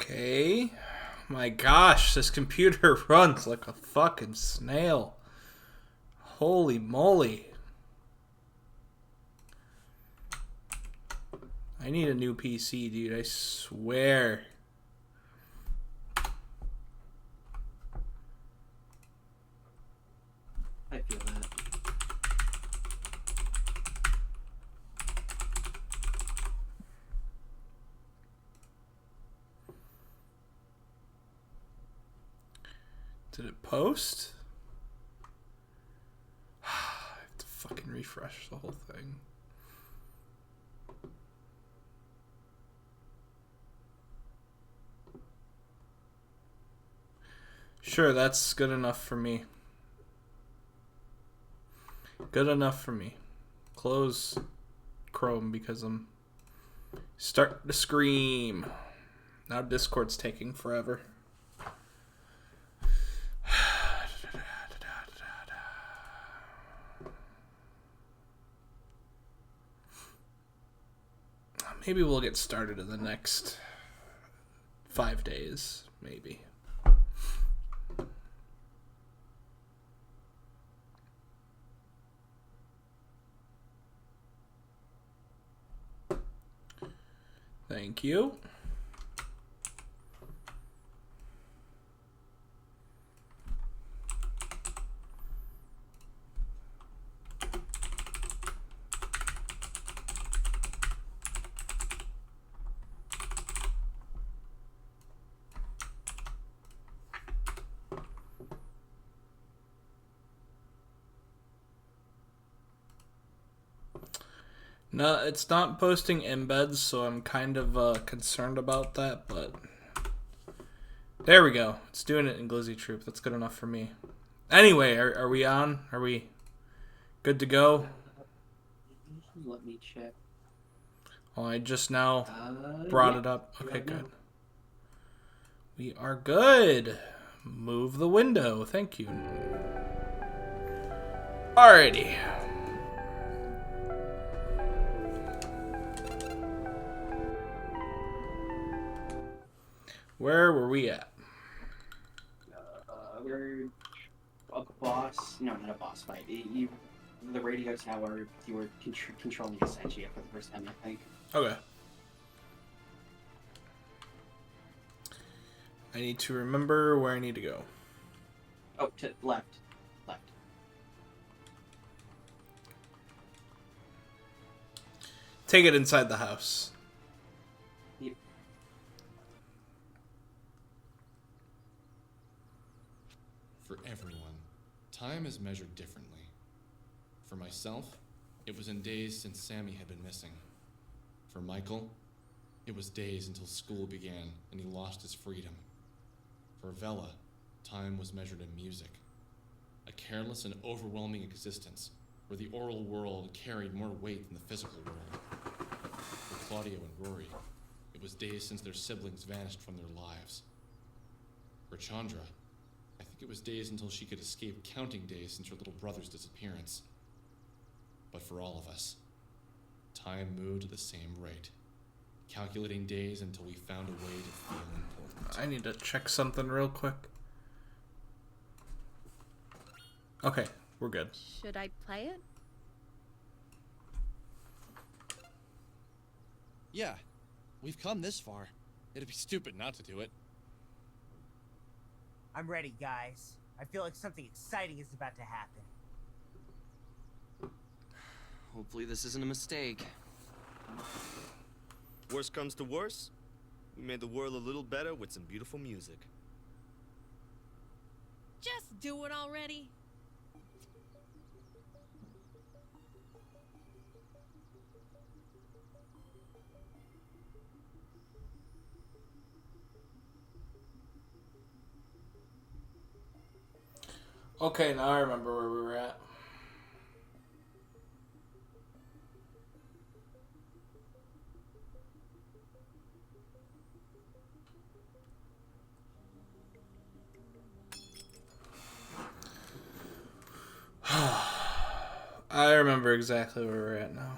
Okay. My gosh, this computer runs like a fucking snail. Holy moly. I need a new PC, dude. I swear. I feel that. Did it post? I have to fucking refresh the whole thing. Sure, that's good enough for me. Good enough for me. Close Chrome because I'm starting to scream. Now Discord's taking forever. Maybe we'll get started in the next 5 days, maybe. Thank you. No, it's not posting embeds, so I'm kind of concerned about that, but there we go. It's doing it in Glizzy Troop. That's good enough for me. Anyway, are we on? Are we good to go? Let me check. Oh, I just now brought yeah. it up. Okay, good. We are good. Move the window. Thank you. Alrighty. Where were we at? We're a boss. No, not a boss fight. The radio tower. You were controlling Senshi for the first time, I think. Okay. I need to remember where I need to go. Oh, to left. Left. Take it inside the house. Yep. For everyone, time is measured differently. For myself, it was in days since Sammy had been missing. For Michael, it was days until school began and he lost his freedom. For Vela, time was measured in music. A careless and overwhelming existence where the oral world carried more weight than the physical world. For Claudio and Rory, it was days since their siblings vanished from their lives. For Chandra, I think it was days until she could escape counting days since her little brother's disappearance. But for all of us, time moved at the same rate, calculating days until we found a way to feel important. I need to check something real quick. Okay, we're good. Should I play it? Yeah, we've come this far. It'd be stupid not to do it. I'm ready, guys. I feel like something exciting is about to happen. Hopefully this isn't a mistake. Worst comes to worst, we made the world a little better with some beautiful music. Just do it already. Okay, now I remember where we were at. I remember exactly where we're at now.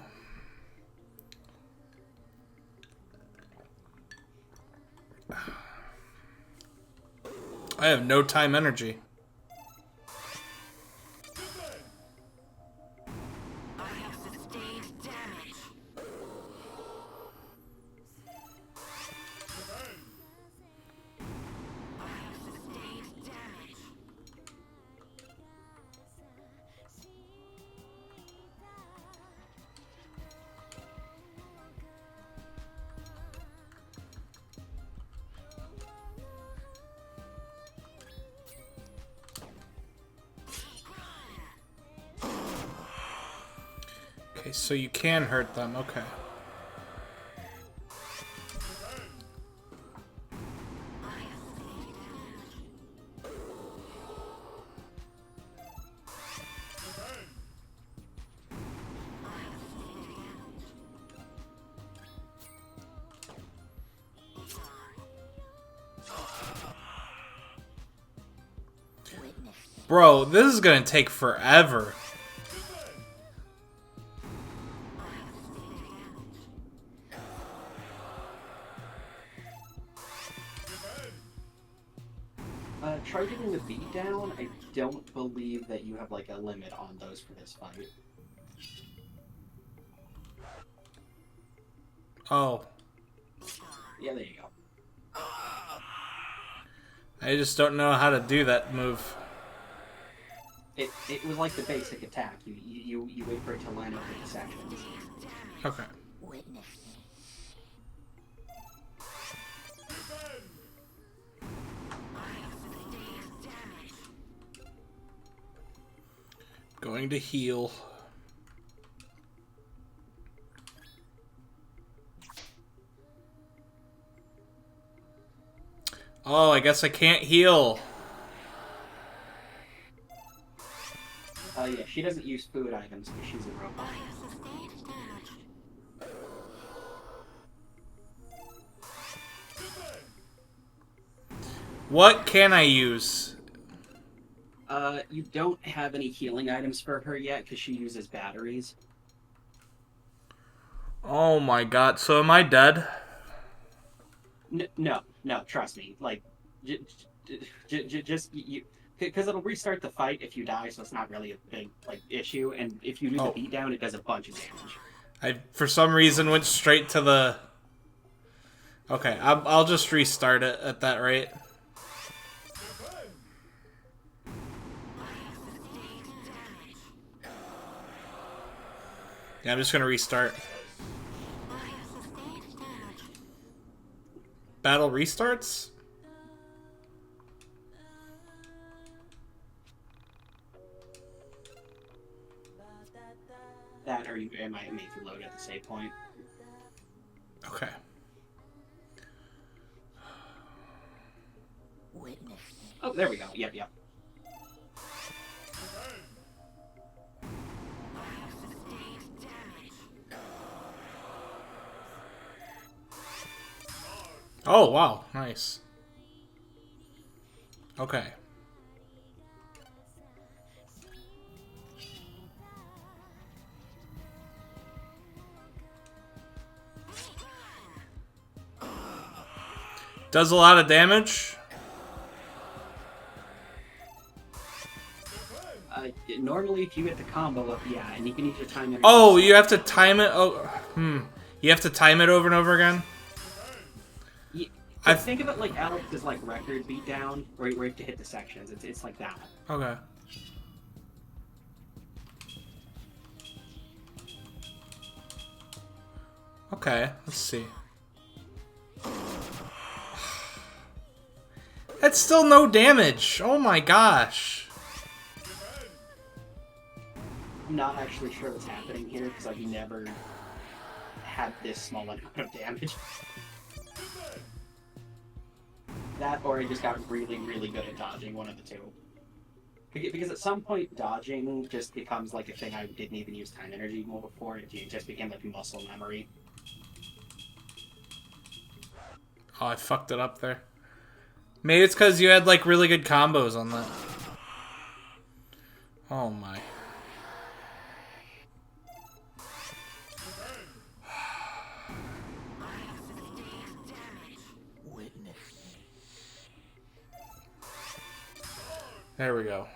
I have no time energy. I have sustained damage. I have sustained damage. Okay, so you can hurt them. Okay. Bro, this is gonna take forever. Try getting the beat down. I don't believe that you have like a limit on those for this fight. Oh. Yeah, there you go. I just don't know how to do that move. It was like the basic attack. You wait for it to line up with the sections. Okay. Going to heal. Oh, I guess I can't heal. Yeah, she doesn't use food items because she's a robot. What can I use? You don't have any healing items for her yet because she uses batteries. Oh my god, so am I dead? No, trust me. Like, just you, because it'll restart the fight if you die, so it's not really a big like issue. And if you do the beatdown, it does a bunch of damage. I for some reason went straight to the. Okay, I'll just restart it at that rate. Yeah, I'm just gonna restart. Battle restarts? That or it might make you load at the save point. Okay. Oh, there we go. Yep. Oh, wow. Nice. Okay. Does a lot of damage. Normally, if you hit the combo up, yeah, and you can use your time. Oh, you have to time it. Oh, You have to time it over and over again. I think of it like Alex's like record beatdown, where you have to hit the sections. It's like that. Okay. Okay, let's see. That's still no damage. Oh my gosh. I'm not actually sure what's happening here because I've never had this small amount of damage. That or I just got really, really good at dodging, one of the two. Because at some point, dodging just becomes like a thing I didn't even use time energy more for. It just became like muscle memory. Oh, I fucked it up there. Maybe it's because you had like really good combos on that. Oh my. There we go.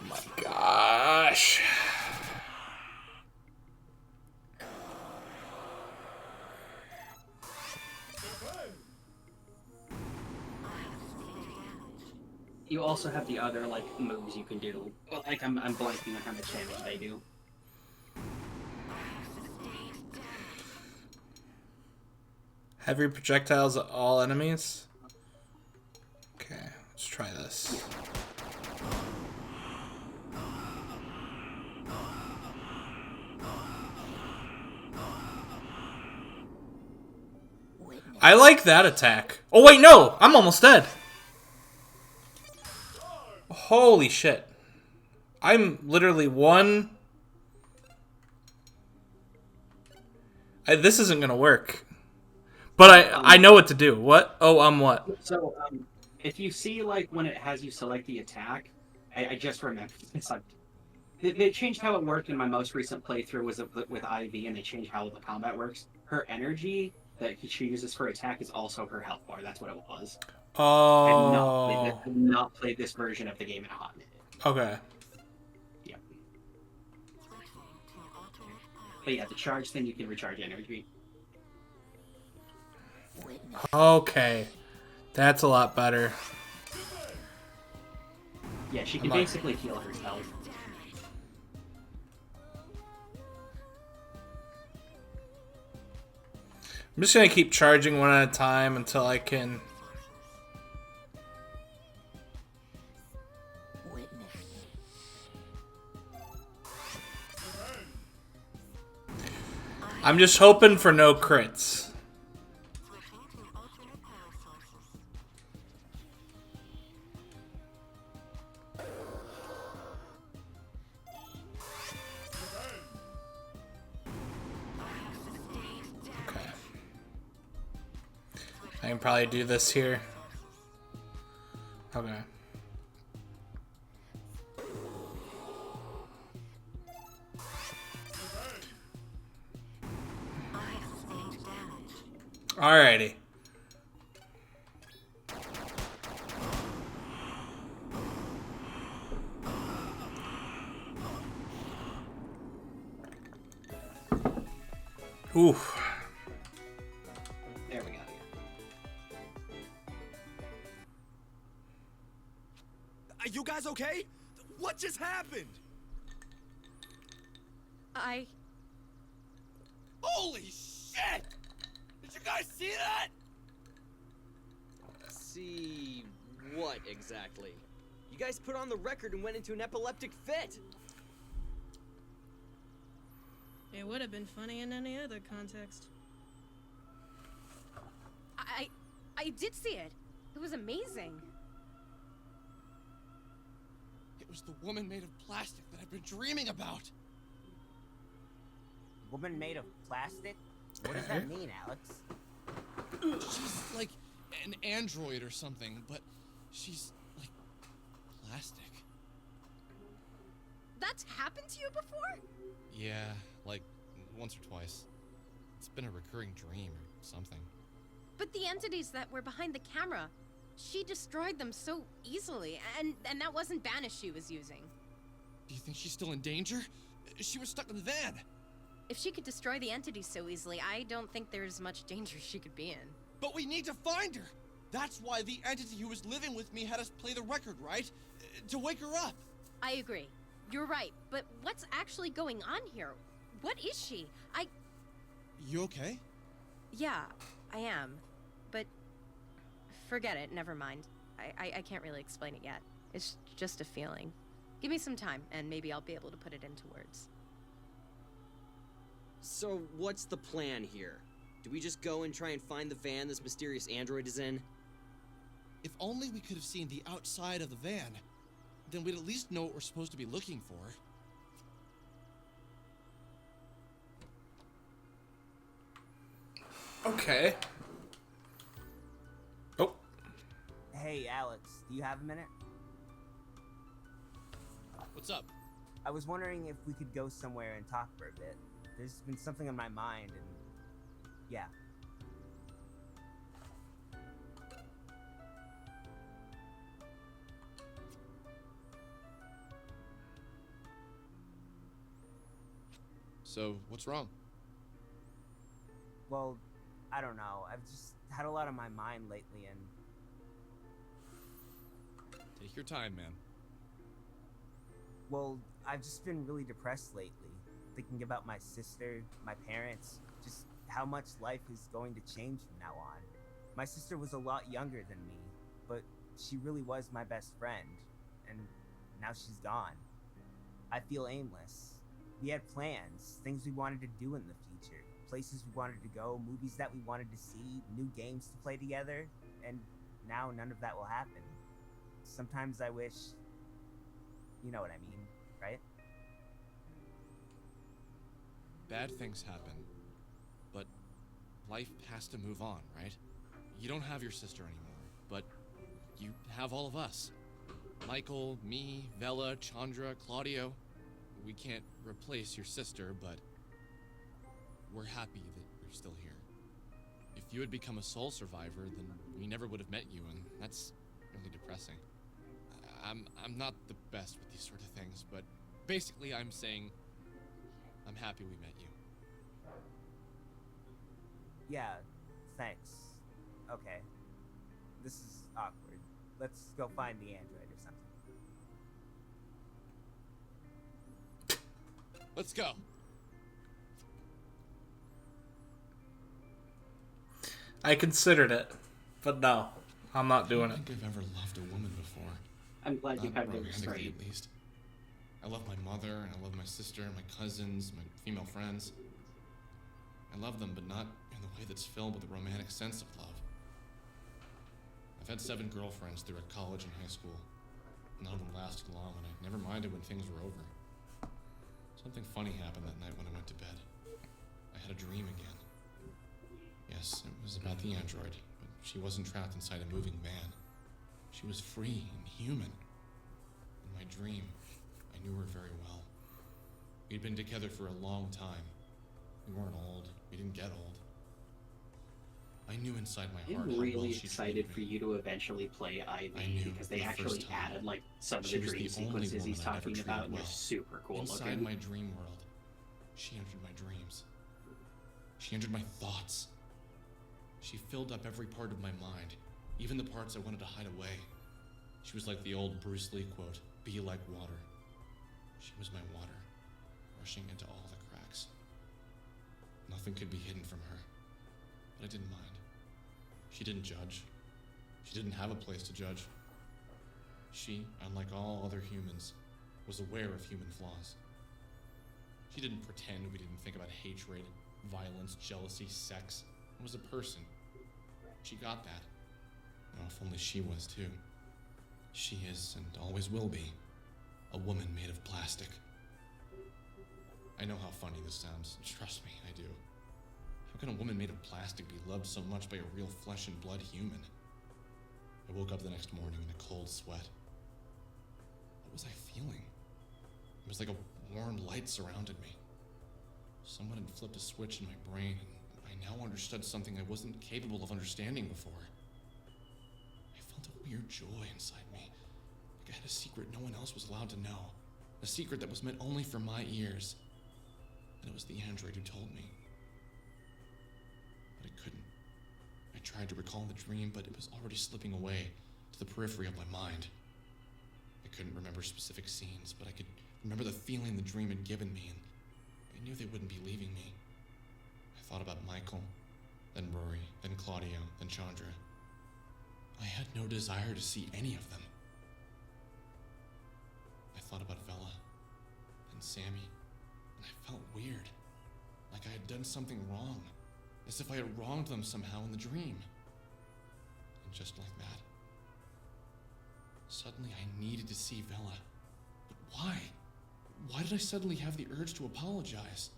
My gosh. You also have the other like moves you can do. Well, like I'm blanking on how much damage they do. Heavy projectiles at all enemies. Okay, let's try this. I like that attack. Oh wait, no! I'm almost dead. Holy shit. I'm literally one... this isn't gonna work. But I know what to do. What? Oh, what? So, if you see, like, when it has you select the attack, I just remembered this. They changed how it worked in my most recent playthrough with Ivy, and they changed how the combat works. Her energy that she uses for attack is also her health bar. That's what it was. Oh. I've not played this version of the game in a hot minute. Okay. Yeah. But yeah, the charge thing, you can recharge energy. Okay. That's a lot better. Yeah, she can basically heal herself. I'm just gonna keep charging one at a time until I can... I'm just hoping for no crits. Okay. I can probably do this here. Okay. Alrighty. Oof. There we go. Are you guys okay? What just happened? Holy shit! Did you guys see that? See what exactly? You guys put on the record and went into an epileptic fit. It would have been funny in any other context. I did see it. It was amazing. It was the woman made of plastic that I've been dreaming about. Woman made of plastic? What does that mean, Alex? She's like an android or something, but she's like plastic. That's happened to you before? Yeah, like once or twice. It's been a recurring dream or something. But the entities that were behind the camera, she destroyed them so easily, and that wasn't Banish she was using. Do you think she's still in danger? She was stuck in the van. If she could destroy the entities so easily, I don't think there's much danger she could be in. But we need to find her. That's why the entity who was living with me had us play the record, right? To wake her up. I agree. You're right, but what's actually going on here? What is she? You okay? Yeah, I am. But forget it, never mind. I can't really explain it yet. It's just a feeling. Give me some time, and maybe I'll be able to put it into words. So what's the plan here? Do we just go and try and find the van this mysterious android is in? If only we could have seen the outside of the van, then we'd at least know what we're supposed to be looking for. Okay. Oh. Hey, Alex, do you have a minute? What's up? I was wondering if we could go somewhere and talk for a bit. There's been something on my mind, and yeah. So, what's wrong? Well, I don't know. I've just had a lot on my mind lately, and Take your time, man. well, I've just been really depressed lately, thinking about my sister, my parents, just how much life is going to change from now on. My sister was a lot younger than me, but she really was my best friend, and now she's gone. I feel aimless. We had plans, things we wanted to do in the future, places we wanted to go, movies that we wanted to see, new games to play together, and now none of that will happen. Sometimes I wish, you know what I mean, right? Bad things happen, but life has to move on, right? You don't have your sister anymore, but you have all of us. Michael, me, Vela, Chandra, Claudio. We can't replace your sister, but we're happy that you're still here. If you had become a soul survivor, then we never would have met you, and that's really depressing. I'm not the best with these sort of things, but basically I'm saying I'm happy we met you. Yeah, thanks. Okay. This is awkward. Let's go find the android or something. Let's go. I considered it, but no, I'm not doing I it. don't think I've ever loved a woman before. I'm glad you Not covered the romantically, restraint. at least. I love my mother, and I love my sister, my cousins, my female friends. I love them, but not in the way that's filled with a romantic sense of love. I've had 7 girlfriends throughout college and high school. None of them lasted long, and I never minded when things were over. Something funny happened that night when I went to bed. I had a dream again. Yes, it was about the android, but she wasn't trapped inside a moving van. She was free and human. In my dream, I knew her very well. We'd been together for a long time. We weren't old. We didn't get old. I knew inside my heart I'm how well really she excited treated for me. you to eventually play I Ivy knew because they the first actually time added like some of she the was dream the only sequences he's woman I'd ever talking treated about, and they're well. super cool Inside looking. my dream world, she entered my dreams. She entered my thoughts. She filled up every part of my mind, even the parts I wanted to hide away. She was like the old Bruce Lee quote, "Be like water." She was my water, rushing into all the cracks. Nothing could be hidden from her, but I didn't mind. She didn't judge. She didn't have a place to judge. She, unlike all other humans, was aware of human flaws. She didn't pretend we didn't think about hatred, violence, jealousy, sex. It was a person. She got that. Oh, if only she was too. She is, and always will be, a woman made of plastic. I know how funny this sounds. Trust me, I do. How can a woman made of plastic be loved so much by a real flesh and blood human? I woke up the next morning in a cold sweat. What was I feeling? It was like a warm light surrounded me. Someone had flipped a switch in my brain, and I now understood something I wasn't capable of understanding before. I felt a weird joy inside me, like I had a secret no one else was allowed to know. A secret that was meant only for my ears. And it was the android who told me. But I couldn't. I tried to recall the dream, but it was already slipping away to the periphery of my mind. I couldn't remember specific scenes, but I could remember the feeling the dream had given me, and I knew they wouldn't be leaving me. I thought about Michael, then Rory, then Claudio, then Chandra. I had no desire to see any of them. I thought about Vela, then Sammy, and I felt weird, like I had done something wrong, as if I had wronged them somehow in the dream. And just like that, suddenly I needed to see Vela. But why? Why did I suddenly have the urge to apologize?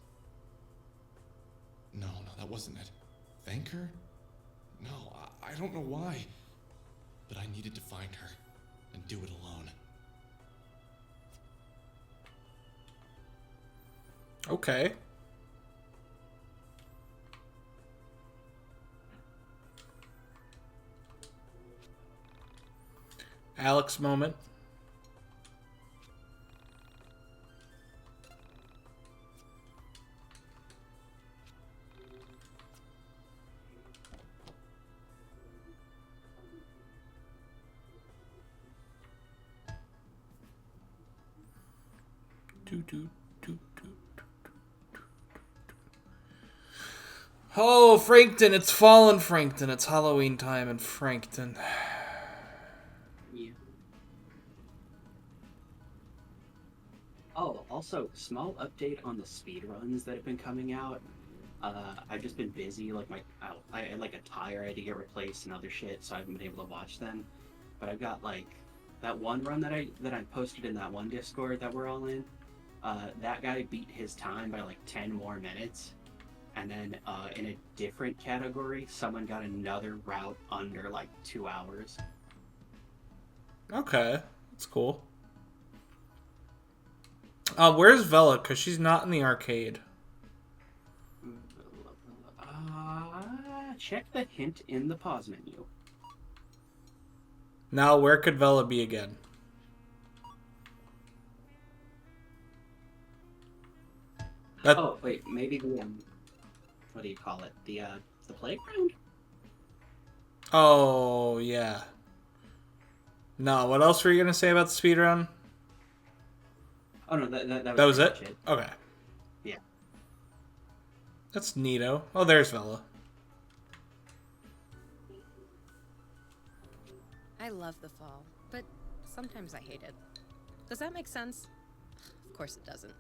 No, that wasn't it. Thank her? No, I don't know why. But I needed to find her and do it alone. Okay. Alex moment. Oh, Frankton, it's fallen, Frankton. It's Halloween time in Frankton. Yeah. Oh, also, small update on the speed runs that have been coming out. I've just been busy. Like I had like a tire I had to get replaced and other shit, so I haven't been able to watch them. But I've got like that one run that I posted in that one Discord that we're all in. That guy beat his time by like 10 more minutes. And then in a different category, someone got another route under like 2 hours. Okay, that's cool. Where's Vela? Because she's not in the arcade. Check the hint in the pause menu. Now, where could Vela be again? Oh wait, maybe the what do you call it? The playground? Oh, yeah. No, what else were you gonna say about the speedrun? Oh no, that was pretty it? much it. Okay. Yeah. That's neato. Oh, there's Vela. I love the fall, but sometimes I hate it. Does that make sense? Of course it doesn't.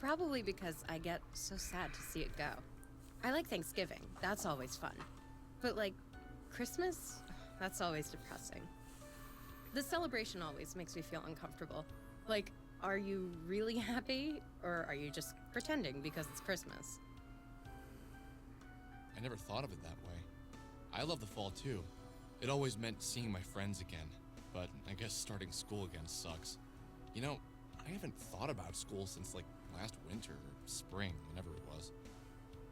Probably because I get so sad to see it go. I like Thanksgiving. That's always fun. But like, Christmas? That's always depressing. The celebration always makes me feel uncomfortable. Like, are you really happy? Or are you just pretending because it's Christmas? I never thought of it that way. I love the fall too. It always meant seeing my friends again, but I guess starting school again sucks. You know, I haven't thought about school since like last winter or spring, whenever it was.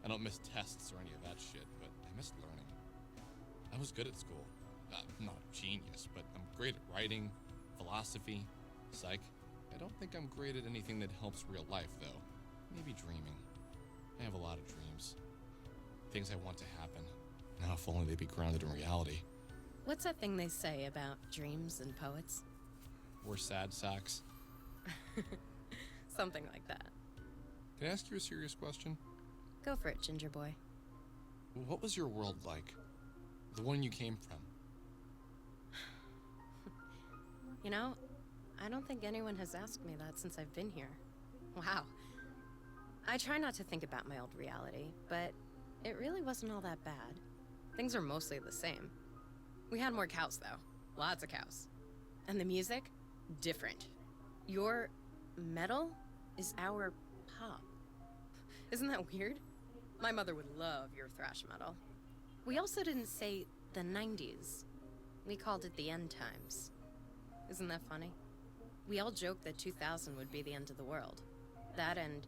I don't miss tests or any of that shit, but I miss learning. I was good at school. Not a genius, but I'm great at writing, philosophy, psych. I don't think I'm great at anything that helps real life, though. Maybe dreaming. I have a lot of dreams. Things I want to happen. Now, if only they'd be grounded in reality. What's that thing they say about dreams and poets? We're sad sacks. Something like that. Can I ask you a serious question? Go for it, Ginger Boy. What was your world like? The one you came from? You know, I don't think anyone has asked me that since I've been here. Wow. I try not to think about my old reality, but it really wasn't all that bad. Things are mostly the same. We had more cows, though. Lots of cows. And the music? Different. Your metal is our pop. Isn't that weird? My mother would love your thrash metal. We also didn't say the 90s. We called it the end times. Isn't that funny? We all joked that 2000 would be the end of the world. That and...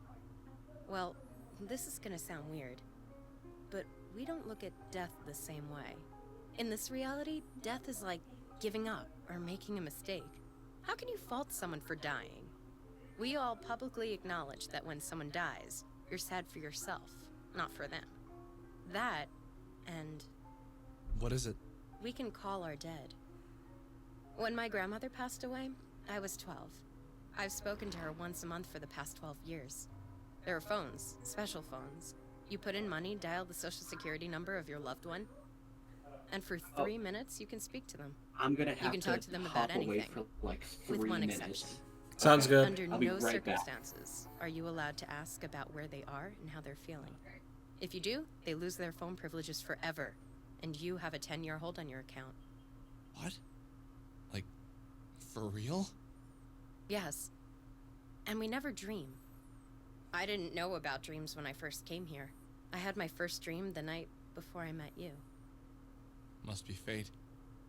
well, this is gonna sound weird, but we don't look at death the same way. In this reality, death is like giving up or making a mistake. How can you fault someone for dying? We all publicly acknowledge that when someone dies, you're sad for yourself, not for them. That, and... What is it? we can call our dead. When my grandmother passed away, I was 12. I've spoken to her once a month for the past 12 years. There are phones, special phones. You put in money, dial the social security number of your loved one, and for 3 minutes, you can speak to them. I'm gonna have You can talk to them about hop away anything, for like 3 with one minutes. exception. Sounds good. Under I'll be no right back. circumstances are you allowed to ask about where they are and how they're feeling. If you do, they lose their phone privileges forever, and you have a 10-year hold on your account. What? Like, for real? Yes. And we never dream. I didn't know about dreams when I first came here. I had my first dream the night before I met you. Must be fate.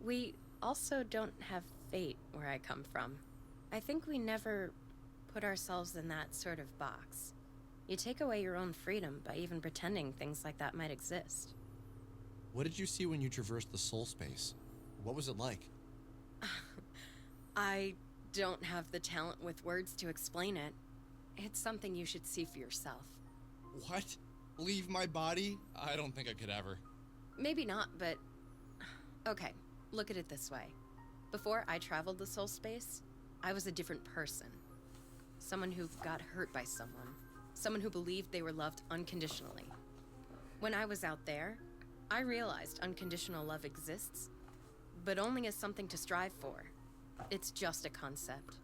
We also don't have fate where I come from. I think we never put ourselves in that sort of box. You take away your own freedom by even pretending things like that might exist. What did you see when you traversed the soul space? What was it like? I don't have the talent with words to explain it. It's something you should see for yourself. What? Leave my body? I don't think I could ever. Maybe not, but... Okay, look at it this way. Before I traveled the soul space, I was a different person. Someone who got hurt by someone. Someone who believed they were loved unconditionally. When I was out there, I realized unconditional love exists, but only as something to strive for. It's just a concept.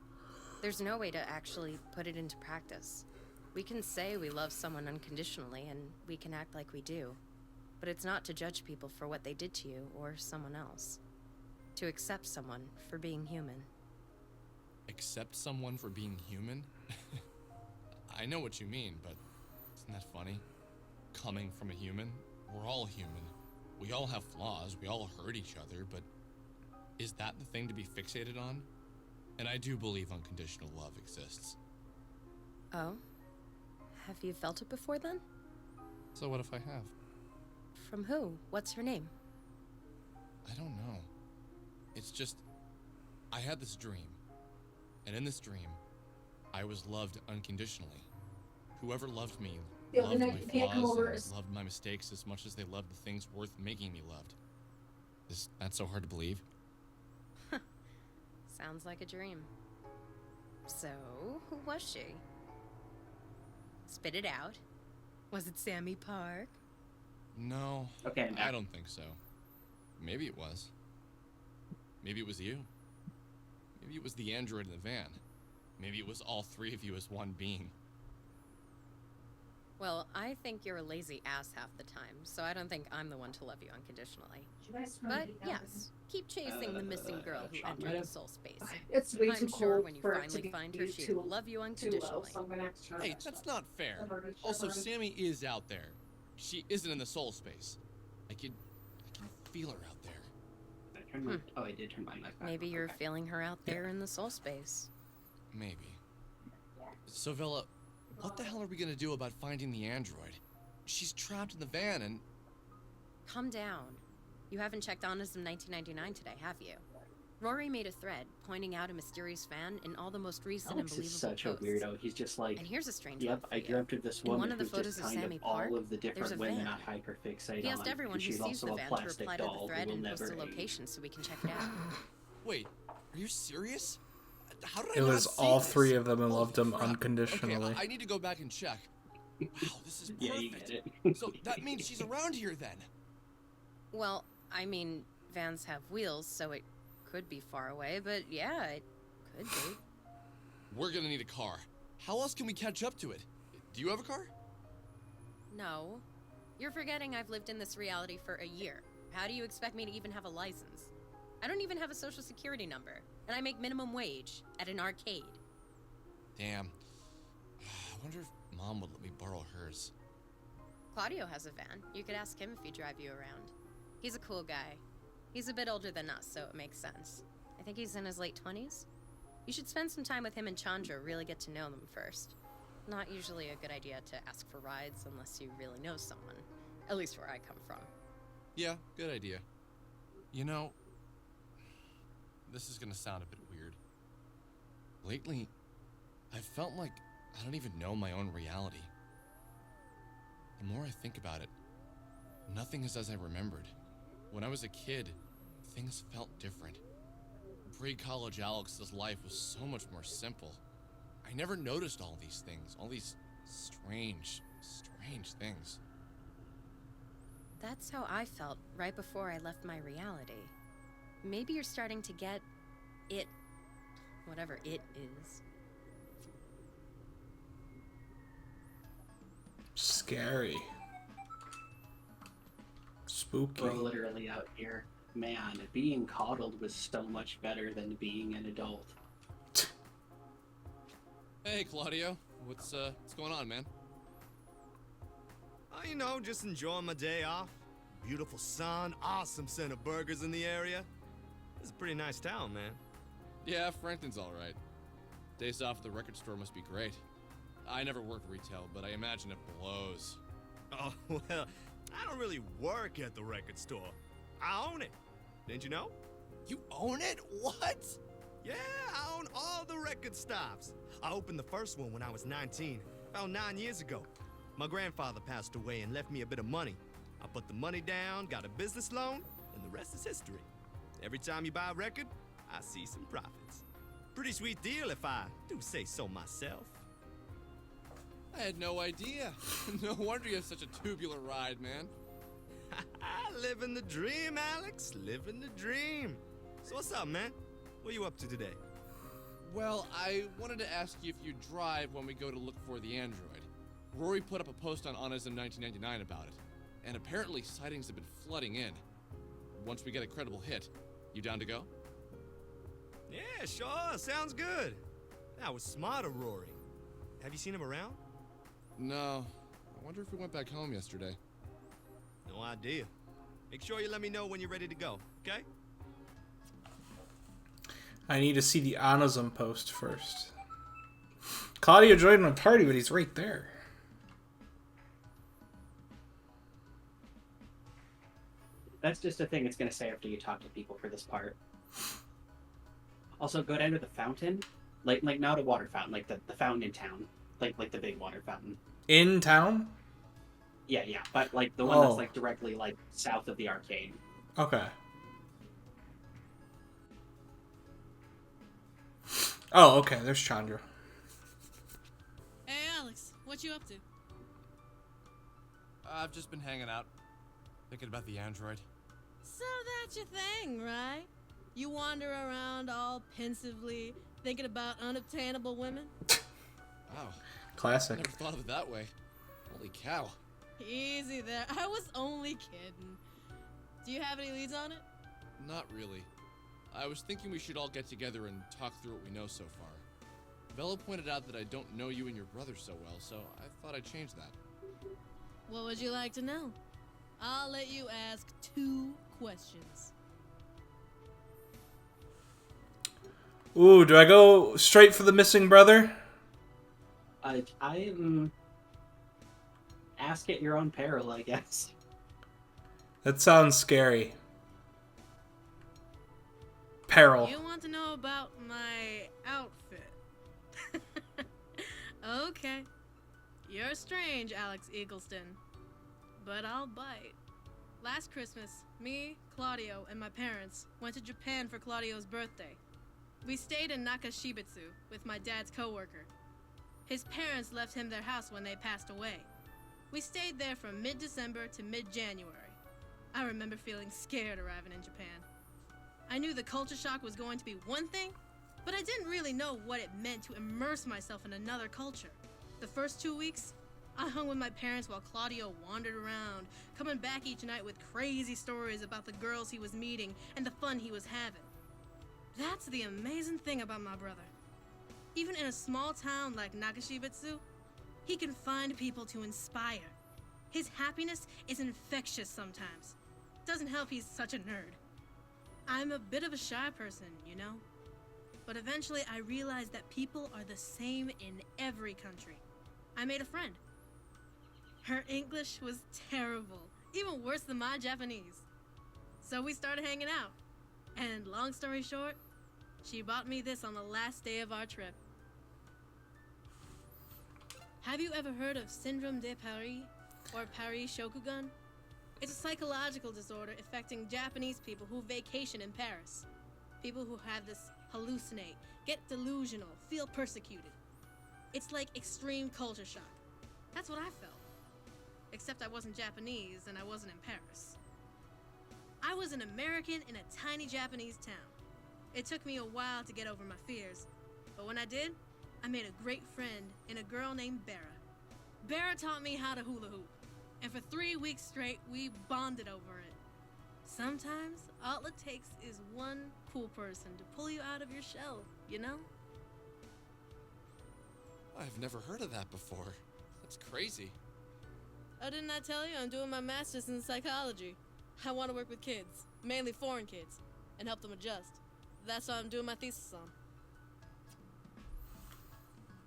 There's no way to actually put it into practice. We can say we love someone unconditionally, and we can act like we do, but it's not to judge people for what they did to you or someone else. To accept someone for being human. Accept someone for being human? I know what you mean, but isn't that funny? Coming from a human? We're all human. We all have flaws, we all hurt each other, but is that the thing to be fixated on? And I do believe unconditional love exists. Oh? Have you felt it before then? So what if I have? From who? What's her name? I don't know. It's just, I had this dream. And in this dream, I was loved unconditionally. Whoever loved me loved my flaws and loved my mistakes as much as they loved the things worth making me loved. Is that so hard to believe? Sounds like a dream. So, who was she? Spit it out. Was it Sammy Park? No, Okay, I don't think so. Maybe it was. Maybe it was you. Maybe it was the android in the van. Maybe it was all three of you as one being. Well, I think you're a lazy ass half the time, so I don't think I'm the one to love you unconditionally. But yes, keep chasing the missing girl who entered the soul space. It's way I'm too sure cold when you for it to finally be find her, she too will love you low, unconditionally. so I'm gonna have to turn Hey, that that's shit not fair. I've already Also, tried. Sammy is out there. She isn't in the soul space. I can feel her out there. Oh, I did turn my mic back. Maybe you're Okay. feeling her out there in the soul space. Maybe. So, Villa, what the hell are we gonna do about finding the android? She's trapped in the van and... Calm down. You haven't checked Honest in 1999 today, have you? Rory made a thread pointing out a mysterious fan in all the most recent Alex and is believable such posts. a weirdo. He's just like, And here's a strange yep, one for I you. dreamt of this In one woman of the who's photos just of kind Sammy of Park, all of the there's different a women van. I hyperfixate He asked on. everyone and who she's sees also the a van to plastic reply to the doll thread who will and post never the age. location so we can check it out. Wait, are you serious? How did I It not was see all this? three of them and Oh, loved him crap. unconditionally. Okay, I need to go back and check. Wow, this is perfect. Yeah, you get it. So that means she's around here then. Well, I mean, vans have wheels, so it could be far away, but yeah, it could be. We're gonna need a car. How else can we catch up to it? Do you have a car? No. You're forgetting I've lived in this reality for a year. How do you expect me to even have a license? I don't even have a social security number, and I make minimum wage at an arcade. Damn. I wonder if Mom would let me borrow hers. Claudio has a van. You could ask him if he'd drive you around. He's a cool guy. He's a bit older than us, so it makes sense. I think he's in his late 20s. You should spend some time with him and Chandra, really get to know them first. Not usually a good idea to ask for rides unless you really know someone. At least where I come from. Yeah, good idea. You know, this is gonna sound a bit weird. Lately, I felt like I don't even know my own reality. The more I think about it, nothing is as I remembered. When I was a kid, things felt different. Pre-college Alex's life was so much more simple. I never noticed all these things, all these strange things. That's how I felt right before I left my reality. Maybe you're starting to get it, whatever it is. Scary. Spooky. We're literally out here. Man, being coddled was so much better than being an adult. Hey, Claudio. What's going on, man? You know, just enjoying my day off. Beautiful sun, awesome scent of burgers in the area. This is a pretty nice town, man. Yeah, Franklin's all right. Days off at the record store must be great. I never worked retail, but I imagine it blows. Oh, well, I don't really work at the record store. I own it. Didn't you know? You own it? What? Yeah, I own all the record stops. I opened the first one when I was 19, about 9 years ago. My grandfather passed away and left me a bit of money. I put the money down, got a business loan, and the rest is history. Every time you buy a record, I see some profits. Pretty sweet deal if I do say so myself. I had no idea. No wonder you have such a tubular ride, man. Living the dream, Alex. Living the dream. So what's up, man? What are you up to today? Well, I wanted to ask you if you drive when we go to look for the android. Rory put up a post on Honest in 1999 about it, and apparently sightings have been flooding in. Once we get a credible hit, you down to go? Yeah, sure. Sounds good. That was smart of Rory. Have you seen him around? No. I wonder if he went back home yesterday. No idea. Make sure you let me know when you're ready to go, okay? I need to see the Anazum post first. Claudio joined my party, but he's right there. That's just a thing it's going to say after you talk to people for this part. Also, go down to the fountain. Like not a water fountain, like the fountain in town. Like the big water fountain. In town? Yeah, but like the one that's like directly like south of the arcade. Okay. Oh, okay, there's Chandra. Hey, Alex, what you up to? I've just been hanging out, thinking about the android. So that's your thing, right? You wander around all pensively, thinking about unobtainable women? Wow. Classic. Never thought of it that way. Holy cow. Easy there. I was only kidding. Do you have any leads on it? Not really. I was thinking we should all get together and talk through what we know so far. Bella pointed out that I don't know you and your brother so well, so I thought I'd change that. What would you like to know? I'll let you ask 2 questions. Ooh, do I go straight for the missing brother? I'm ask at your own peril, I guess. That sounds scary. Peril. You want to know about my outfit? Okay. You're strange, Alex Eagleston. But I'll bite. Last Christmas, me, Claudio, and my parents went to Japan for Claudio's birthday. We stayed in Nakashibetsu with my dad's coworker. His parents left him their house when they passed away. We stayed there from mid-December to mid-January. I remember feeling scared arriving in Japan. I knew the culture shock was going to be one thing, but I didn't really know what it meant to immerse myself in another culture. The first 2 weeks, I hung with my parents while Claudio wandered around, coming back each night with crazy stories about the girls he was meeting and the fun he was having. That's the amazing thing about my brother. Even in a small town like Nakashibetsu, he can find people to inspire. His happiness is infectious sometimes. Doesn't help he's such a nerd. I'm a bit of a shy person, you know? But eventually I realized that people are the same in every country. I made a friend. Her English was terrible, even worse than my Japanese. So we started hanging out. And long story short, she bought me this on the last day of our trip. Have you ever heard of Syndrome de Paris or Paris Shokugun? It's a psychological disorder affecting Japanese people who vacation in Paris. People who have this hallucinate, get delusional, feel persecuted. It's like extreme culture shock. That's what I felt. Except I wasn't Japanese and I wasn't in Paris. I was an American in a tiny Japanese town. It took me a while to get over my fears, but when I did, I made a great friend in a girl named Bera. Bera taught me how to hula hoop, and for 3 weeks straight, we bonded over it. Sometimes, all it takes is one cool person to pull you out of your shell, you know? I've never heard of that before. That's crazy. Oh, didn't I tell you I'm doing my master's in psychology? I want to work with kids, mainly foreign kids, and help them adjust. That's what I'm doing my thesis on.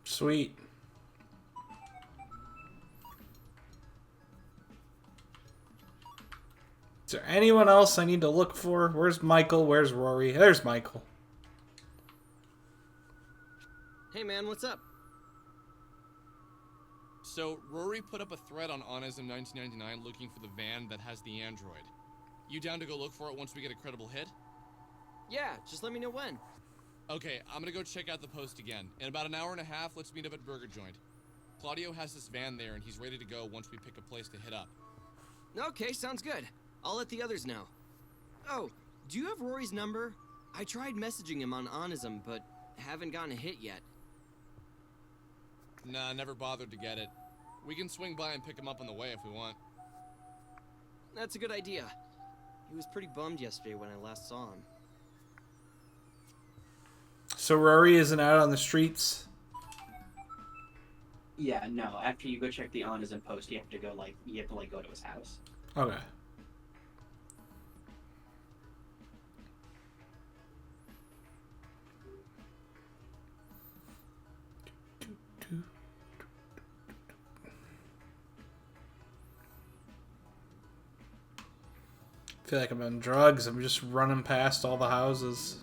Sweet. Is there anyone else I need to look for? Where's Michael? Where's Rory? There's Michael. Hey man, what's up? So, Rory put up a thread on Onism 1999 looking for the van that has the android. You down to go look for it once we get a credible hit? Yeah, just let me know when. Okay, I'm gonna go check out the post again. In about an hour and a half, let's meet up at Burger Joint. Claudio has this van there and he's ready to go once we pick a place to hit up. Okay, sounds good. I'll let the others know. Oh, do you have Rory's number? I tried messaging him on Onism, but haven't gotten a hit yet. Nah, never bothered to get it. We can swing by and pick him up on the way if we want. That's a good idea. He was pretty bummed yesterday when I last saw him. So Rory isn't out on the streets? Yeah, no. After you go check the Onism post, you have to go go to his house. Okay. I feel like I'm on drugs. I'm just running past all the houses.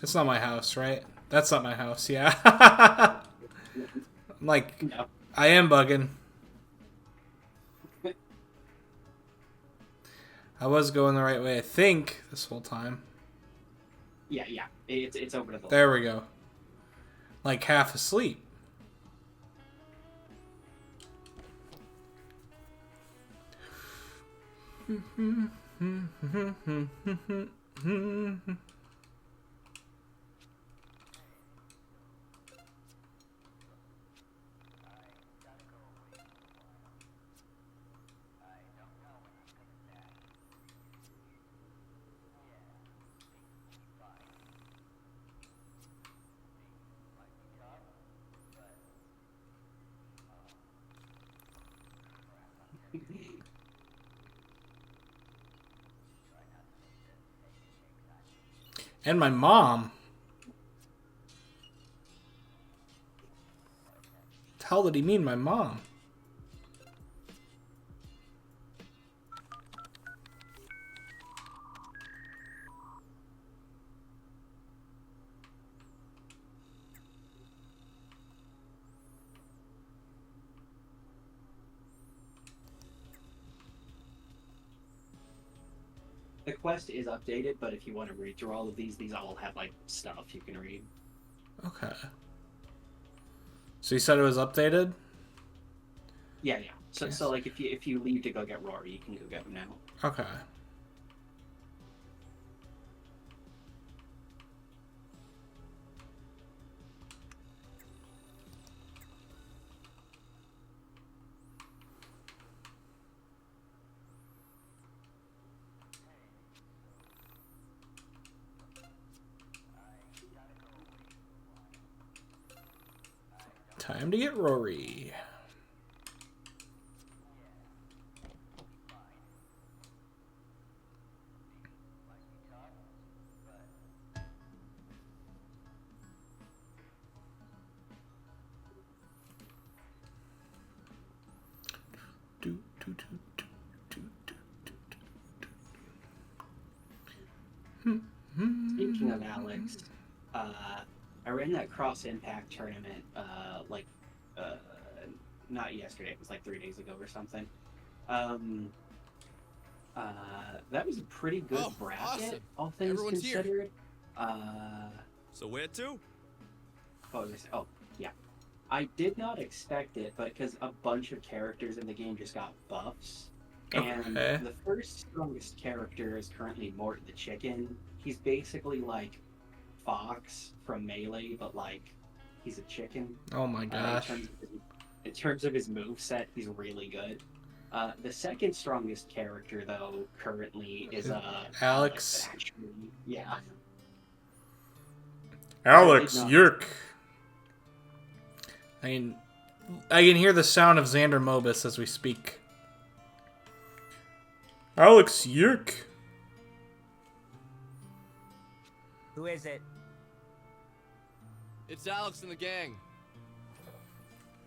It's not my house, right? That's not my house, yeah. I'm like, No. I am bugging. I was going the right way, I think, this whole time. Yeah. It's over to the There we go. Like half asleep. And my mom. What the hell did he mean, my mom? The quest is updated, but if you want to read through all of these all have like stuff you can read. Okay. So you said it was updated? Yeah. So Yes. so like if you leave to go get Rory, you can go get him now. Okay. Time to get Rory. Speaking of Alex, I ran that Cross Impact tournament not yesterday, it was like 3 days ago or something. That was a pretty good bracket, awesome. all things Everyone's here. considered. So where to? Oh, yeah. I did not expect it, but because a bunch of characters in the game just got buffs. And Okay. the first strongest character is currently Mort the Chicken. He's basically like Fox from Melee, but like he's a chicken. Oh my gosh. In terms of his moveset, he's really good. The second strongest character, though, currently is Alex. Actually, yeah. Alex I did not- YIIK. I can hear the sound of Xander Mobus as we speak. Alex YIIK. Who is it? It's Alex and the gang.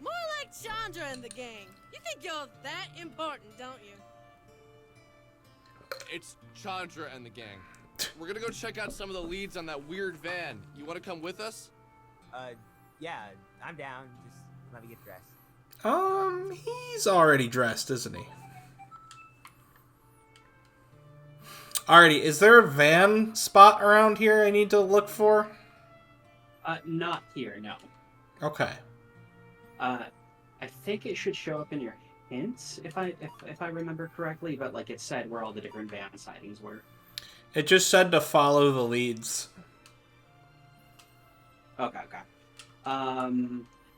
More like Chandra and the gang. You think you're that important, don't you? it's Chandra and the gang. We're gonna go check out some of the leads on that weird van. You wanna come with us? Yeah, I'm down. Just let me get dressed. He's already dressed, isn't he? Alrighty, is there a van spot around here I need to look for? Not here, no. Okay. I think it should show up in your hints, if I remember correctly, but like it said where all the different van sightings were. It just said to follow the leads. Okay.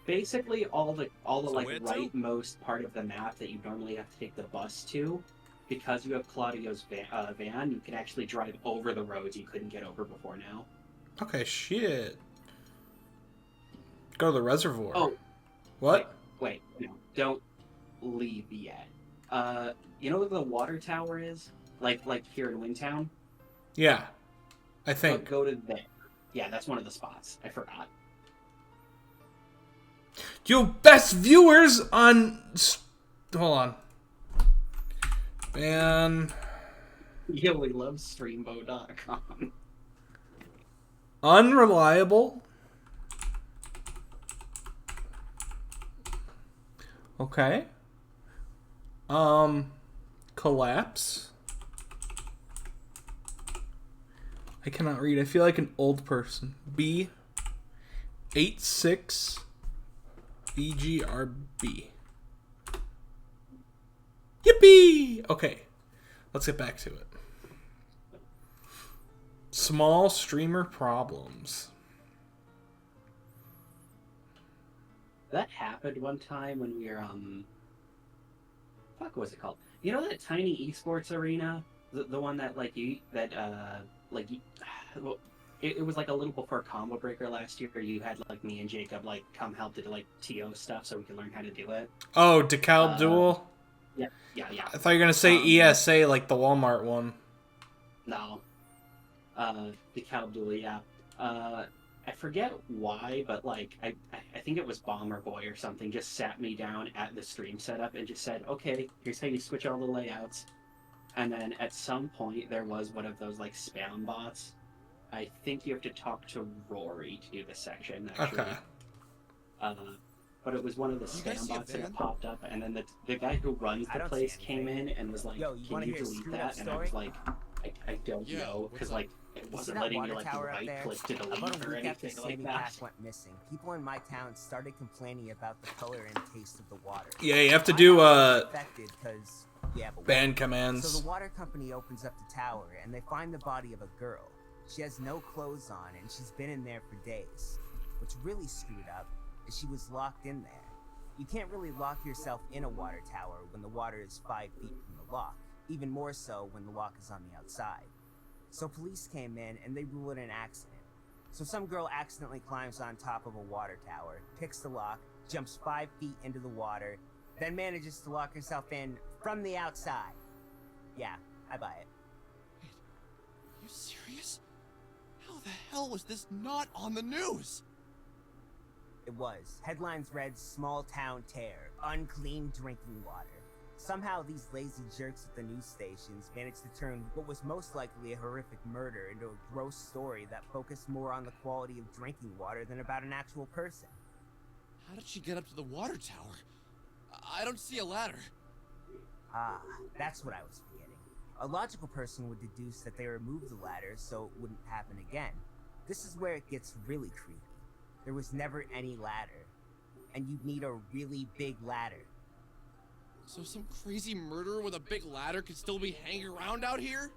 Basically all the like rightmost part of the map that you normally have to take the bus to, because you have Claudio's van, you can actually drive over the roads you couldn't get over before now. Okay, shit. Go to the reservoir. Oh. What? Wait, no, don't leave yet. You know where the water tower is? Like here in Windtown? Yeah. I think. Go to there. Yeah, that's one of the spots. I forgot. You best viewers on... Hold on. Man. Yeah, we love streambo.com. Unreliable. Okay. Collapse. I cannot read. I feel like an old person. B86 BGRB. Yippee! Okay. Let's get back to it. Small streamer problems. That happened one time when we were fuck, what was it called? You know that tiny esports arena, the one that like you that like you, well, it was like a little before Combo Breaker last year. You had like me and Jacob like come help to like TO stuff so we could learn how to do it. Oh, DeKalb Duel. Yeah. I thought you were gonna say ESA like the Walmart one. No. DeKalb Duel, yeah. I forget why, but like I think it was Bomber Boy or something just sat me down at the stream setup and just said, "Okay, here's how you switch all the layouts." And then at some point there was one of those like spam bots. I think you have to talk to Rory to do this section. Actually. Okay. But it was one of the spam bots that popped up, and then the guy who runs the place came in and was like, "Can you delete that?" And I was like, "I don't know," because like it wasn't letting me like right click to delete or anything like that. Went missing. People in my town started complaining about the color and taste of the water. Yeah, you have to do but ban commands. So the water company opens up the tower and they find the body of a girl. She has no clothes on and she's been in there for days. What's really screwed up is she was locked in there. You can't really lock yourself in a water tower when the water is 5 feet from the lock, even more so when the lock is on the outside. So police came in and they rule it an accident. So some girl accidentally climbs on top of a water tower, picks the lock, jumps 5 feet into the water, then manages to lock herself in from the outside. Yeah, I buy it. Wait, are you serious? How the hell was this not on the news? It was. Headlines read, "Small town tear, unclean drinking water." Somehow these lazy jerks at the news stations managed to turn what was most likely a horrific murder into a gross story that focused more on the quality of drinking water than about an actual person. How did she get up to the water tower? I don't see a ladder. Ah, that's what I was forgetting. A logical person would deduce that they removed the ladder so it wouldn't happen again. This is where it gets really creepy. There was never any ladder. And you'd need a really big ladder. So some crazy murderer with a big ladder could still be hanging around out here?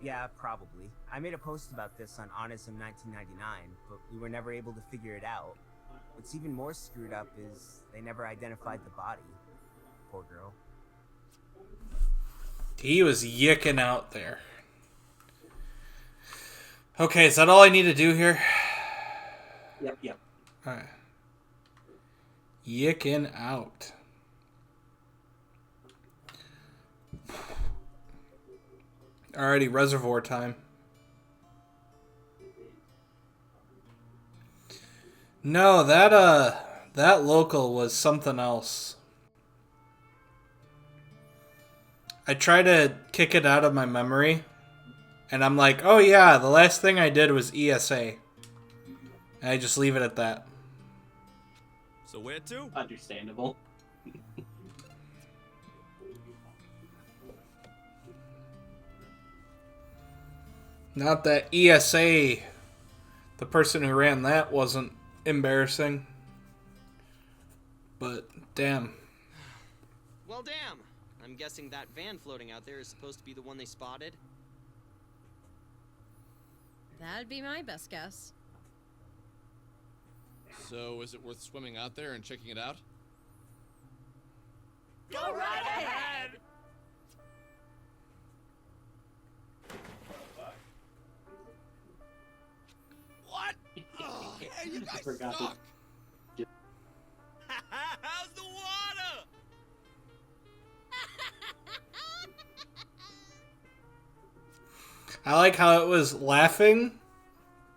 Yeah, probably. I made a post about this on Honism 1999, but we were never able to figure it out. What's even more screwed up is they never identified the body. Poor girl. He was yicking out there. Okay, is that all I need to do here? Yep. Alright. Yicking out. Alrighty, reservoir time. No, that local was something else. I try to kick it out of my memory, and I'm like, oh yeah, the last thing I did was ESA. And I just leave it at that. So where to? Understandable. Not that ESA, the person who ran that, wasn't embarrassing. But, damn. Well, damn. I'm guessing that van floating out there is supposed to be the one they spotted. That'd be my best guess. So, is it worth swimming out there and checking it out? Go right ahead! What? Oh, hey, you guys Forgot suck! How's the water? I like how it was laughing,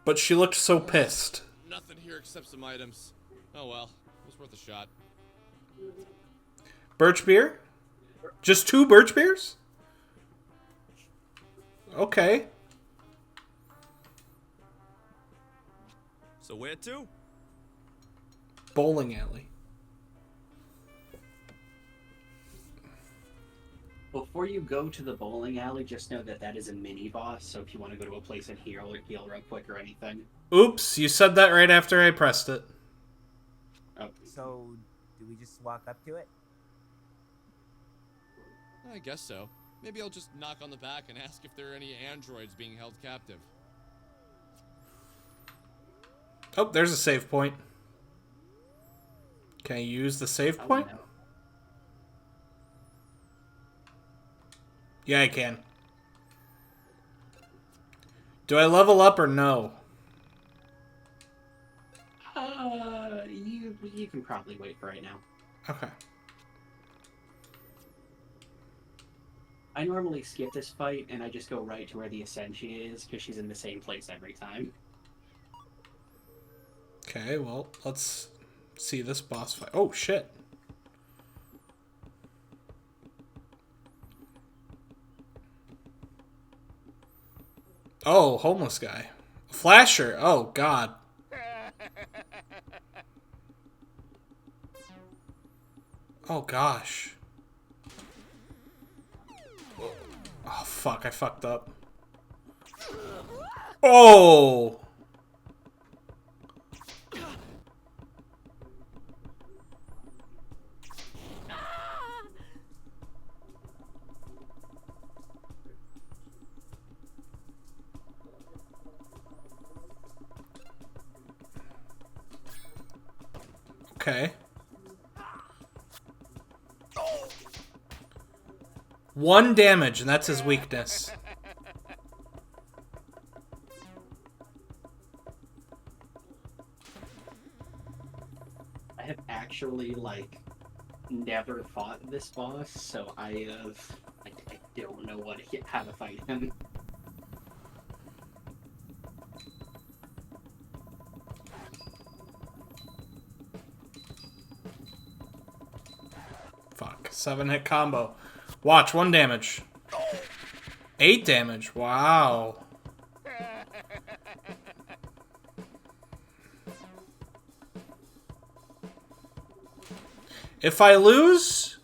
but she looked so pissed. Nothing here except some items. Oh well, it was worth a shot. Birch beer? Just 2 birch beers? Okay. So where to? Bowling alley. Before you go to the bowling alley, just know that that is a mini boss. So if you want to go to a place and heal real quick or anything. Oops, you said that right after I pressed it. Oh. So, do we just walk up to it? I guess so. Maybe I'll just knock on the back and ask if there are any androids being held captive. Oh, there's a save point. Can I use the save point? No. Yeah, I can. Do I level up or no? You can probably wait for right now. Okay. I normally skip this fight and I just go right to where the Ascension is because she's in the same place every time. Okay, well, let's see this boss fight. Oh, shit. Oh, homeless guy. Flasher. Oh, God. Oh, gosh. Oh, fuck. I fucked up. Oh! Okay. 1 damage, and that's his weakness. I have actually, never fought this boss, so I don't know how to fight him. Fuck. 7-hit combo. Watch, 1 damage. 8 damage. Wow. If I lose,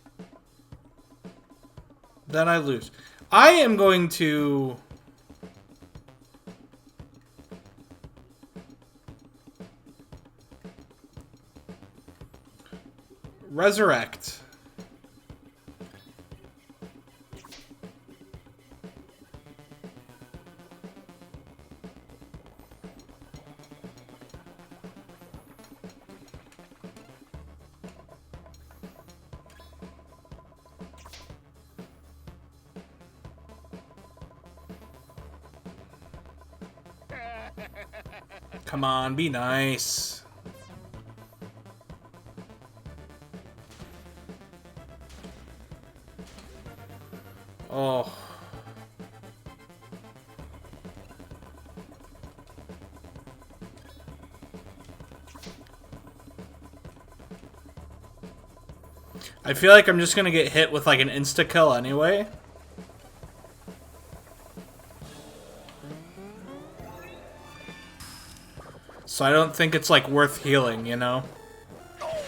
then I lose. I am going to... resurrect. Come on, be nice. Oh. I feel like I'm just gonna get hit with like an insta-kill anyway. So I don't think it's like worth healing, you know?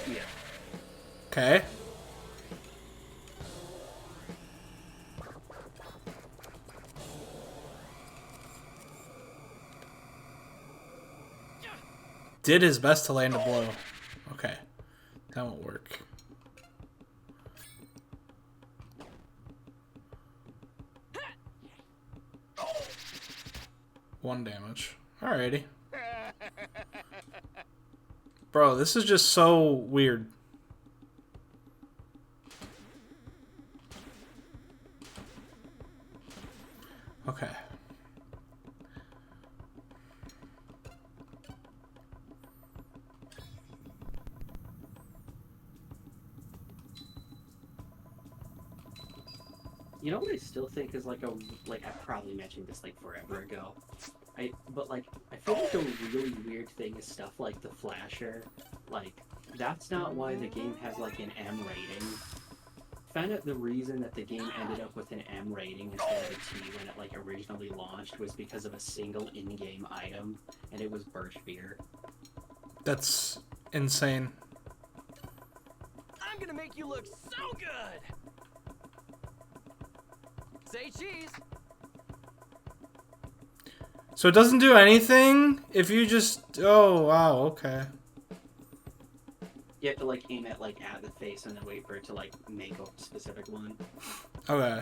Yeah. Okay. Did his best to land a blow. Okay. That won't work. One damage. Alrighty. Bro, this is just so weird. Okay. You know what I still think is like I probably mentioned this like forever ago. But like I feel like a really weird thing is stuff like the flasher. Like that's not why the game has like an M rating. Found out the reason that the game ended up with an M rating instead of a T when it like originally launched was because of a single in-game item, and it was birch beer. That's insane. I'm gonna make you look so good! Say cheese! So it doesn't do anything if you just... Oh, wow, okay. You have to like aim it like at the face and then wait for it to like make a specific one. Okay.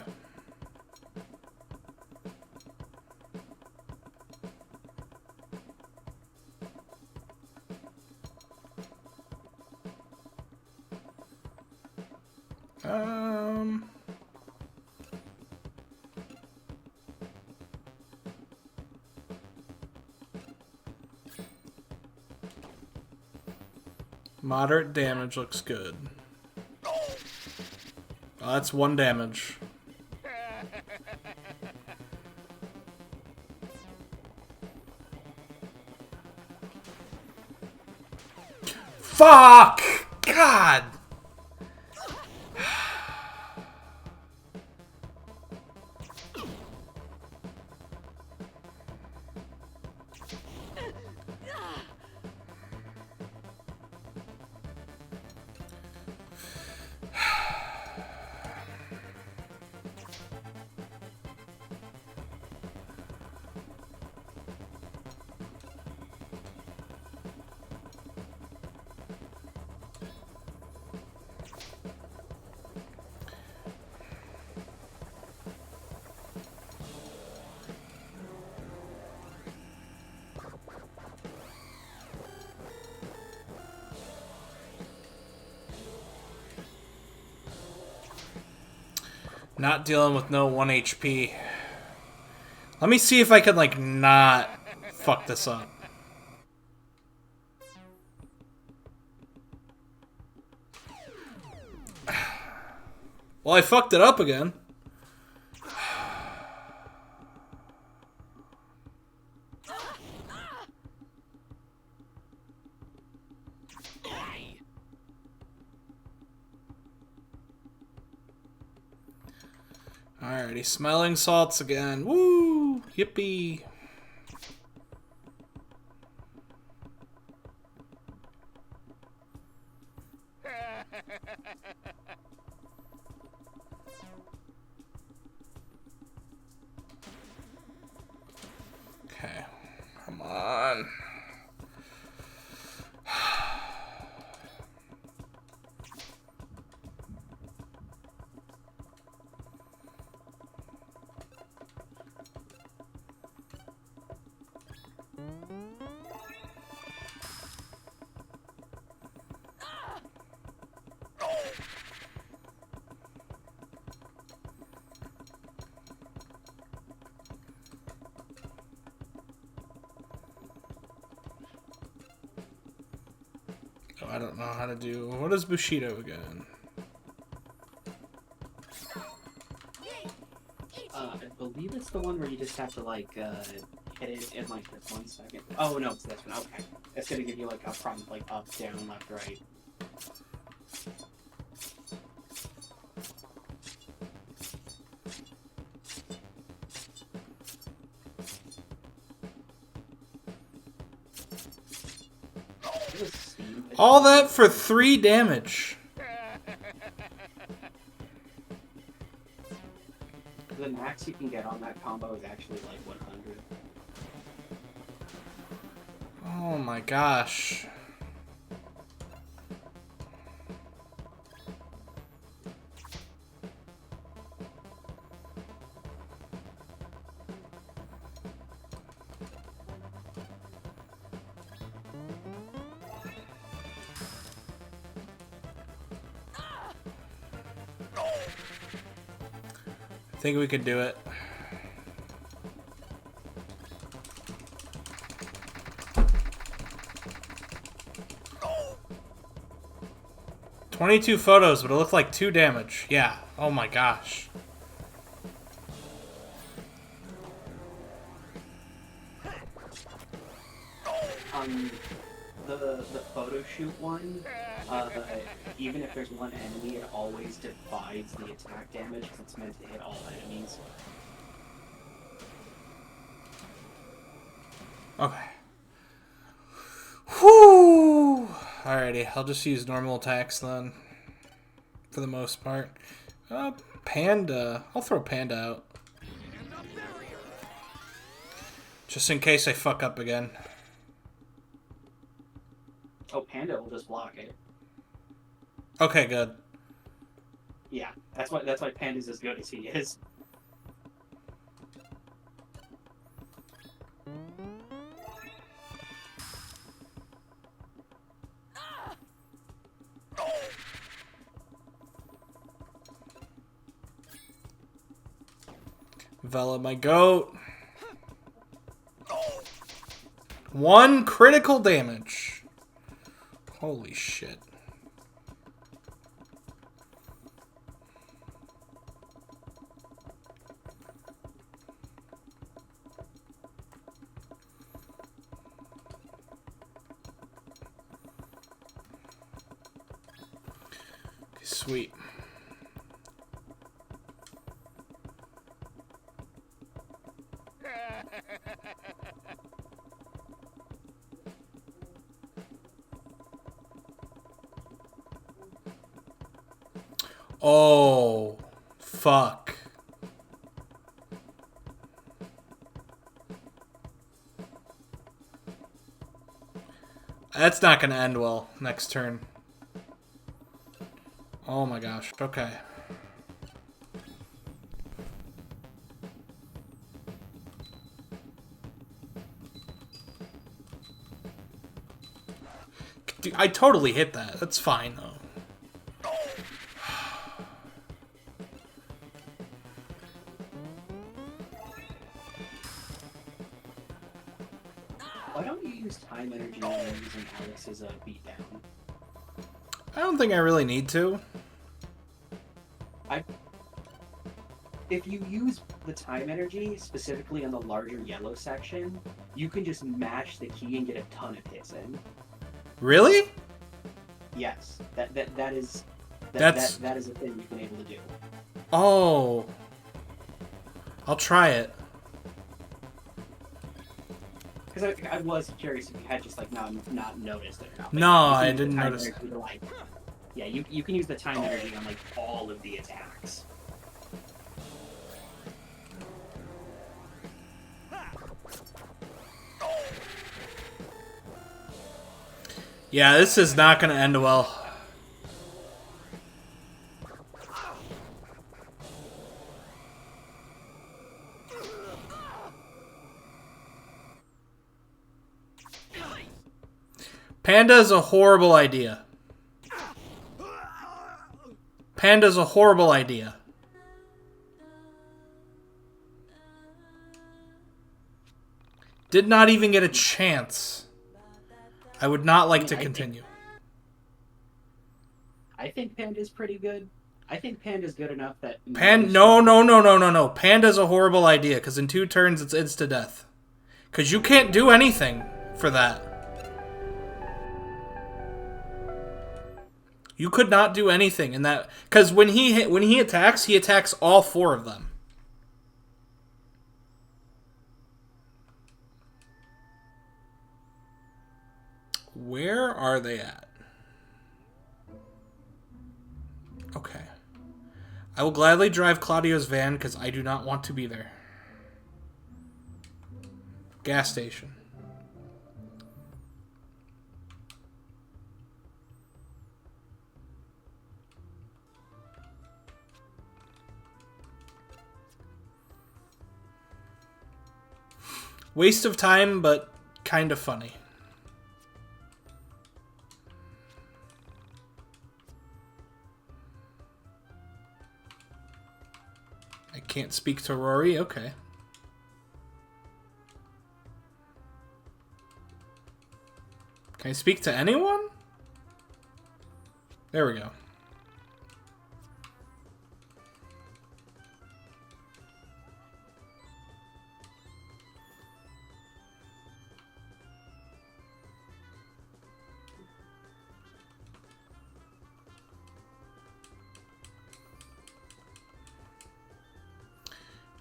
Moderate damage looks good. Oh, that's 1 damage. Fuck! God! Not dealing with no 1 HP. Let me see if I can, like, not fuck this up. Well, I fucked it up again. Alrighty, smelling salts again. Woo! Yippee! Okay, come on. Oh, I don't know how to do... What is Bushido again? I believe it's the one where you just have to like hit it in like this 1 second. Oh no, it's this one. Okay, it's gonna give you like a prompt like up, down, left, right. This is Steam. All that for 3 damage. The max you can get on that combo is actually like 100. Oh my gosh. I think we could do it. Oh. 22 photos, but it looked like 2 damage. Yeah. Oh my gosh. The photo shoot one, even if there's one enemy, it always divides the attack damage because it's meant to hit all enemies. Okay. Whew. Alrighty, I'll just use normal attacks then. For the most part. Panda. I'll throw Panda out. Just in case I fuck up again. Oh, Panda will just block it. Okay, good. Yeah, that's why Panda's as good as he is. Vela, my goat. 1 critical damage. Holy shit. Sweet. Oh, fuck. That's not going to end well next turn. Oh my gosh. Okay. Dude, I totally hit that. That's fine, though. Why don't you use time energy when you're using Alex's beatdown? I don't think I really need to. If you use the time energy, specifically on the larger yellow section, you can just mash the key and get a ton of hits in. Really? Yes, that is a thing you've been able to do. Oh. I'll try it. Because I was curious if you had just like not noticed it or not. No, I didn't notice. Yeah, you can use the time energy on like all of the attacks. Yeah, this is not going to end well. Panda's a horrible idea. Panda's a horrible idea. Did not even get a chance. I would not like to continue. I think Panda's pretty good. I think Panda's good enough that... No. Panda's a horrible idea, because in 2 turns it's insta-death. Because you can't do anything for that. You could not do anything in that... Because when he attacks all 4 of them. Where are they at? Okay. I will gladly drive Claudio's van because I do not want to be there. Gas station. Waste of time, but kind of funny. I can't speak to Rory. Okay. Can I speak to anyone? There we go.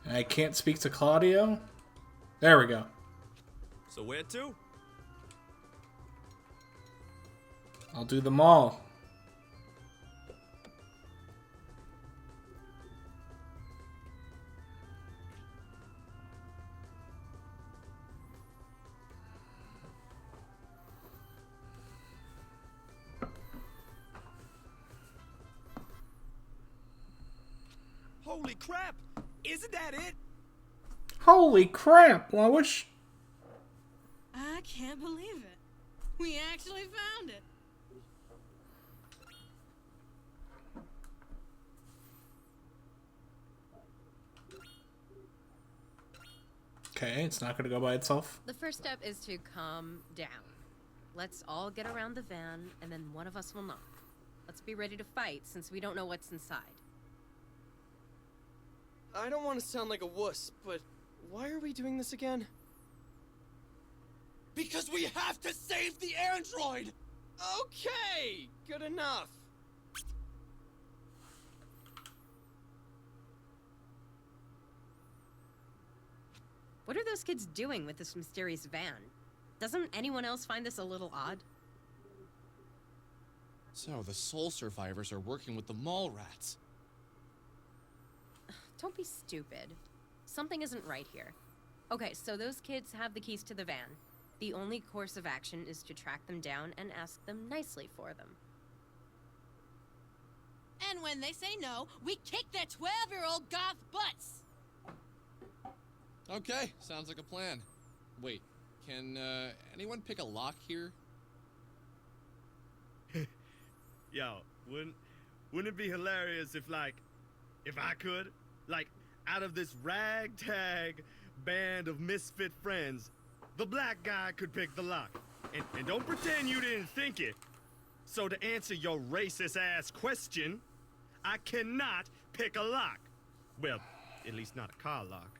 I can't speak to Claudio. There we go. So where to? I'll do them all. Holy crap! Isn't that it? Holy crap, Lois. I can't believe it. We actually found it. Okay, it's not going to go by itself. The first step is to calm down. Let's all get around the van, and then one of us will knock. Let's be ready to fight, since we don't know what's inside. I don't want to sound like a wuss, but why are we doing this again? Because we have to save the android! Okay, good enough. What are those kids doing with this mysterious van? Doesn't anyone else find this a little odd? So, the soul survivors are working with the mall rats. Don't be stupid. Something isn't right here. Okay, so those kids have the keys to the van. The only course of action is to track them down and ask them nicely for them. And when they say no, we kick their 12-year-old goth butts! Okay, sounds like a plan. Wait, can anyone pick a lock here? Yo, wouldn't it be hilarious if I could? Like, out of this ragtag band of misfit friends, the black guy could pick the lock. And don't pretend you didn't think it. So to answer your racist-ass question, I cannot pick a lock. Well, at least not a car lock.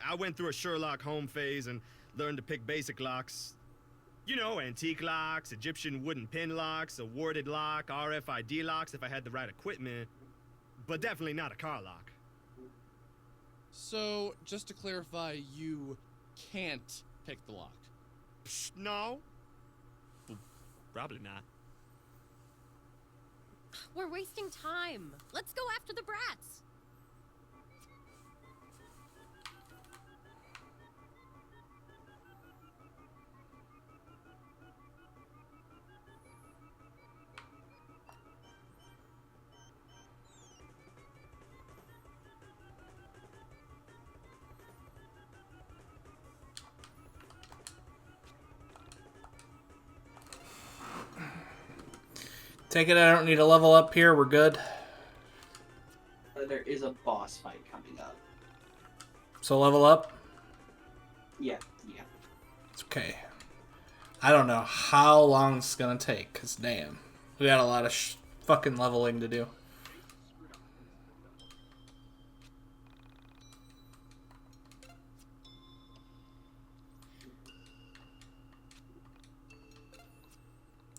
I went through a Sherlock Holmes phase and learned to pick basic locks. You know, antique locks, Egyptian wooden pin locks, a warded lock, RFID locks if I had the right equipment. But definitely not a car lock. So, just to clarify, you can't pick the lock. Psh, no. Well, probably not. We're wasting time. Let's go after the brats. Take it I don't need a level up here. We're good. There is a boss fight coming up. So level up? Yeah. It's okay. I don't know how long it's going to take, because damn. We got a lot of fucking leveling to do.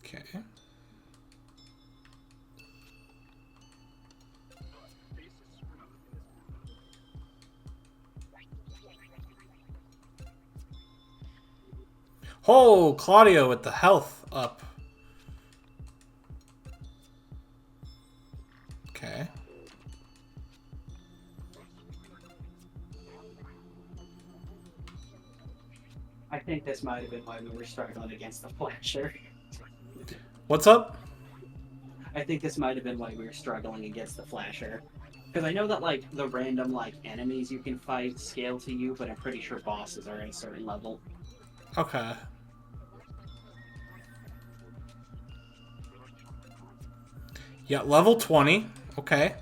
Okay. Oh, Claudio with the health up. Okay. I think this might have been why we were struggling against the Flasher. What's up? I think this might have been why we were struggling against the Flasher. Because I know that, like, the random, like, enemies you can fight scale to you, but I'm pretty sure bosses are at a certain level. Okay. Yeah, level 20. Okay.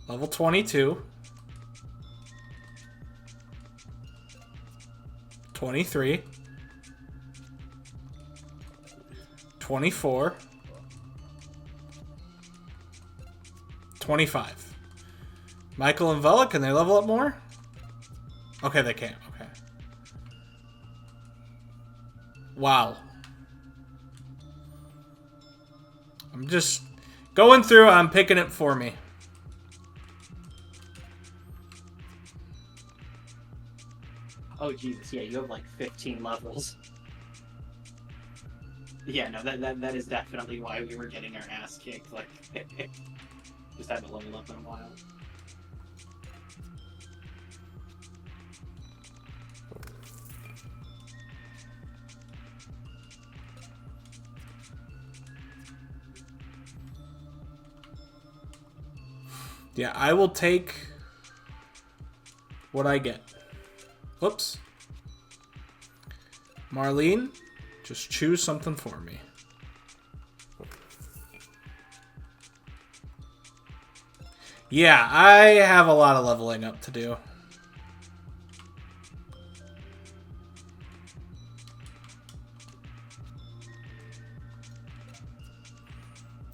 Level 22. 23. 24. 25. Michael and Vela, can they level up more? Okay, they can. Okay. Wow. I'm just going through, I'm picking it for me. Oh, Jesus, yeah, you have, like, 15 levels. Yeah, no, that is definitely why we were getting our ass kicked, like, just haven't leveled up in a while. Yeah, I will take what I get. Whoops. Marlene, just choose something for me. Yeah, I have a lot of leveling up to do.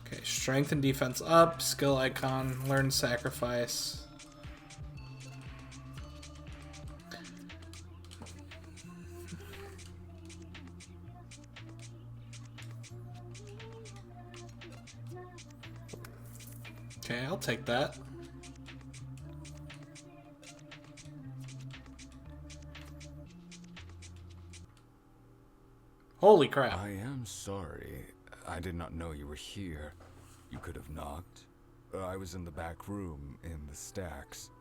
Okay, strength and defense up, skill icon, learn sacrifice. Okay, I'll take that. Holy crap. I am sorry. I did not know you were here. You could have knocked. I was in the back room in the stacks.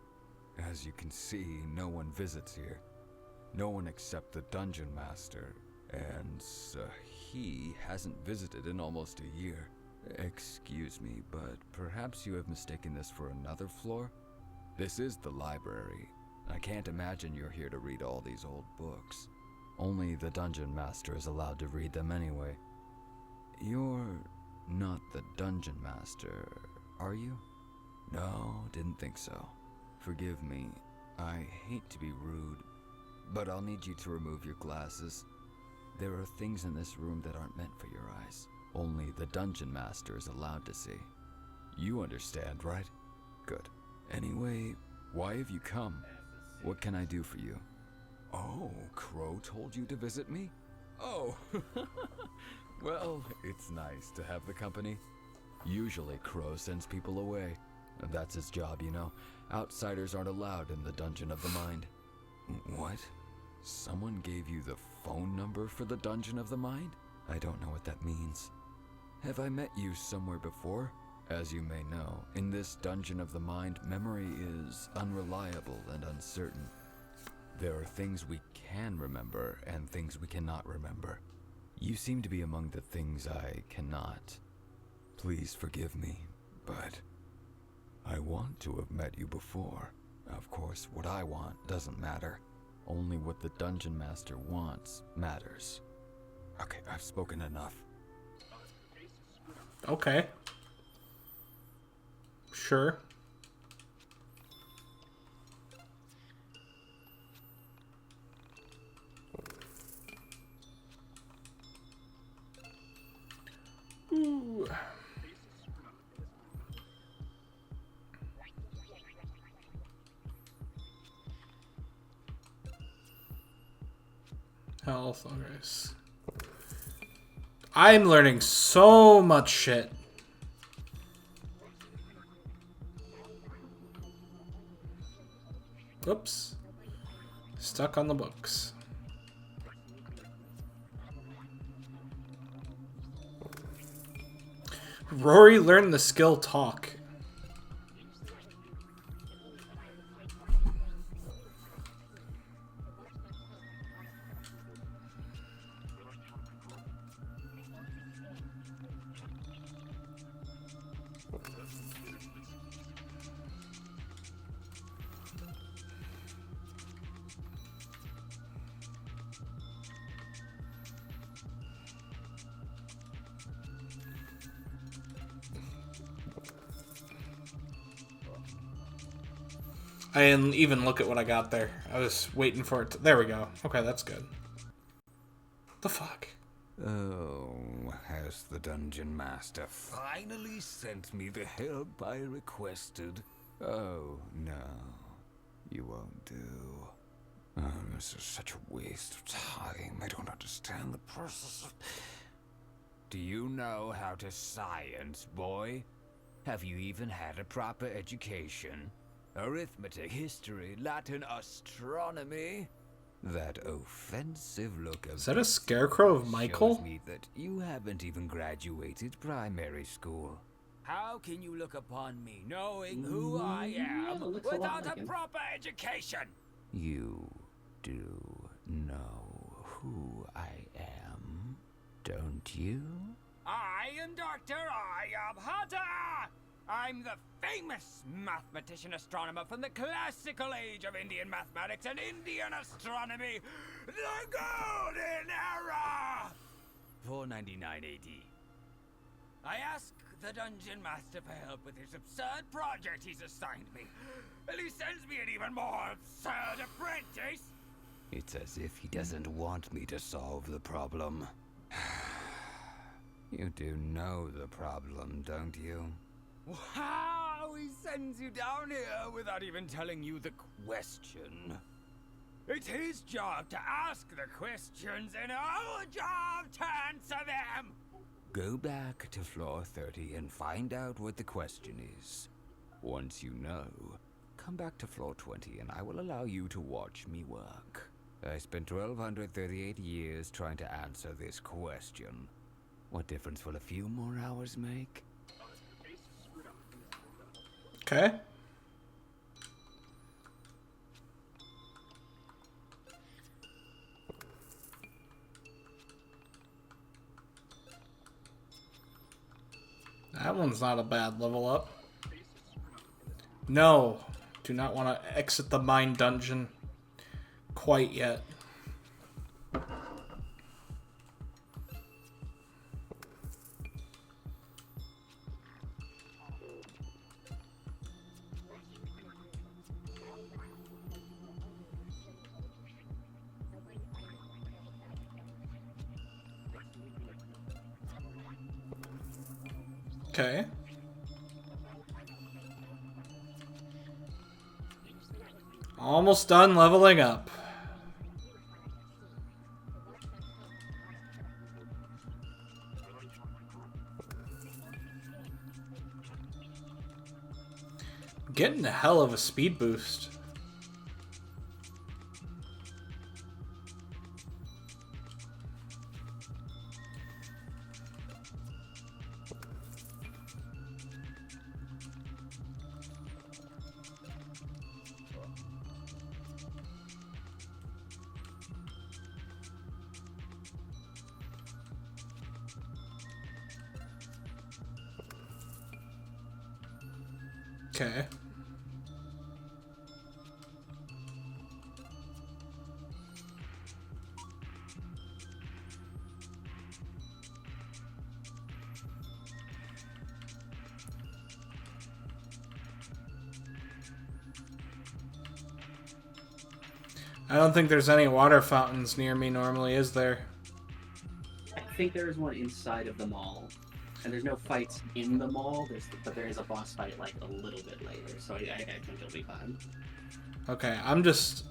As you can see, no one visits here. No one except the dungeon master. And he hasn't visited in almost a year. Excuse me, but perhaps you have mistaken this for another floor? This is the library. I can't imagine you're here to read all these old books. Only the dungeon master is allowed to read them anyway. You're not the dungeon master, are you? No, didn't think so. Forgive me. I hate to be rude, but I'll need you to remove your glasses. There are things in this room that aren't meant for your eyes. Only the dungeon master is allowed to see. You understand, right? Good. Anyway, why have you come? What can I do for you? Oh, Crow told you to visit me? Oh, well, it's nice to have the company. Usually Crow sends people away. That's his job, you know. Outsiders aren't allowed in the Dungeon of the Mind. What? Someone gave you the phone number for the Dungeon of the Mind? I don't know what that means. Have I met you somewhere before? As you may know, in this Dungeon of the Mind, memory is unreliable and uncertain. There are things we can remember and things we cannot remember. You seem to be among the things I cannot. Please forgive me, but I want to have met you before. Of course, what I want doesn't matter. Only what the Dungeon Master wants matters. Okay, I've spoken enough. Okay. Sure. Ooh. Health, okay. I'm learning so much shit. Oops. Stuck on the books. Rory learned the skill talk. I didn't even look at what I got there. I was waiting for it to... There we go. Okay, that's good. The fuck? Oh, has the Dungeon Master finally sent me the help I requested? Oh, no. You won't do. Oh, this is such a waste of time. I don't understand the process of... Do you know how to science, boy? Have you even had a proper education? Arithmetic, history, Latin, astronomy? That offensive look of... Is that a scarecrow of Michael? shows me that you haven't even graduated primary school. How can you look upon me knowing who I am without a proper education? You do know who I am, don't you? I am Dr. I am Hunter! I'm the famous mathematician astronomer from the classical age of Indian mathematics and Indian astronomy, the Golden Era! 499 AD. I ask the Dungeon Master for help with his absurd project he's assigned me, and he sends me an even more absurd apprentice. It's as if he doesn't want me to solve the problem. You do know the problem, don't you? Wow, he sends you down here without even telling you the question. It's his job to ask the questions and our job to answer them. Go back to floor 30 and find out what the question is. Once you know, come back to floor 20 and I will allow you to watch me work. I spent 1,238 years trying to answer this question. What difference will a few more hours make? Okay. That one's not a bad level up. No, do not want to exit the mine dungeon quite yet. Okay. Almost done leveling up. Getting a hell of a speed boost. Okay. I don't think there's any water fountains near me normally, is there? I think there is one inside of the mall. And there's no fights in the mall, but there is a boss fight like a little bit later, so I think it'll be fine. Okay, I'm just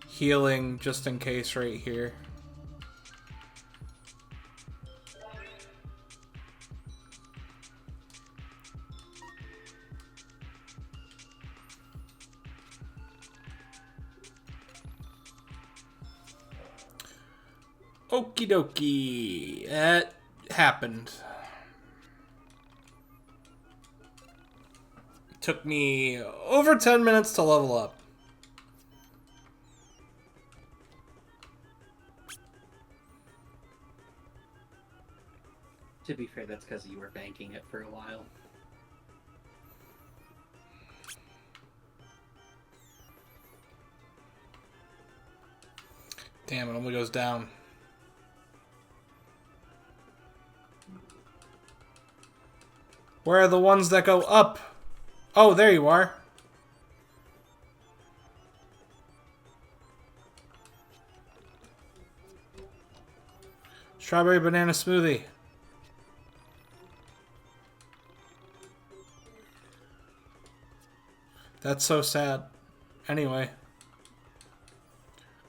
healing just in case right here. Okie dokie. That happened. Took me over 10 minutes to level up. To be fair, that's because you were banking it for a while. Damn, it only goes down. Where are the ones that go up? Oh, there you are. Strawberry banana smoothie. That's so sad. Anyway.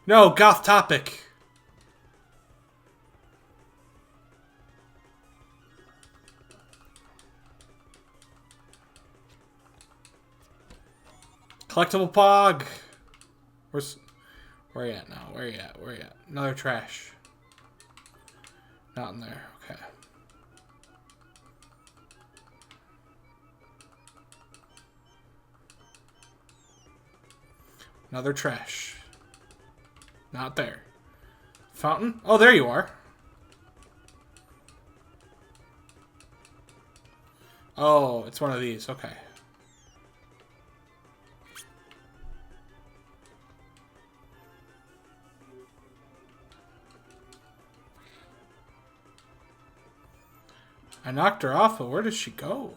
No, goth topic. Collectible pog. Where you at now? Where you at? Where you at? Another trash. Not in there. Okay. Another trash. Not there. Fountain? Oh, there you are. Oh, it's one of these. Okay. I knocked her off, but where does she go?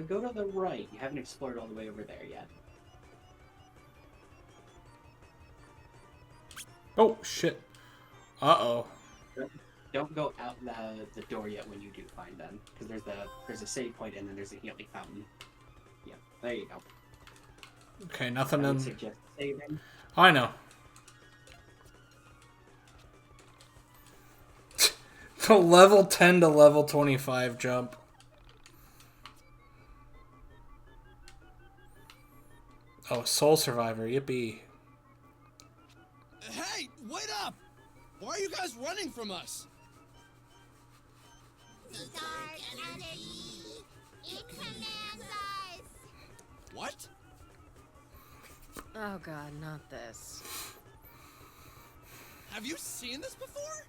Go to the right. You haven't explored all the way over there yet. Oh, shit. Uh-oh. Don't go out the door yet when you do find them, because there's a save point and then there's a healing fountain. Yeah, there you go. Okay, nothing I would in... suggest saving. I know. The level 10 to level 25 jump. Oh, Soul Survivor, yippee. Hey, wait up! Why are you guys running from us? The dark energy. It commands us. What? Oh god, not this. Have you seen this before?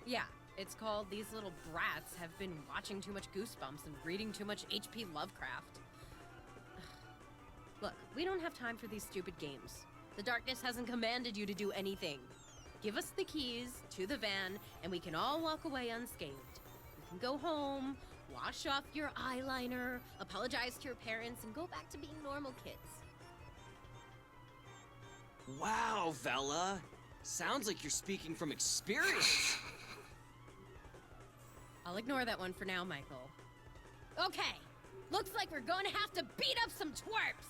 Yeah, it's called These Little Brats Have Been Watching Too Much Goosebumps and Reading Too Much H.P. Lovecraft. Look, we don't have time for these stupid games. The darkness hasn't commanded you to do anything. Give us the keys to the van, and we can all walk away unscathed. You can go home, wash off your eyeliner, apologize to your parents, and go back to being normal kids. Wow, Vella. Sounds like you're speaking from experience. I'll ignore that one for now, Michael. Okay, looks like we're going to have to beat up some twerps.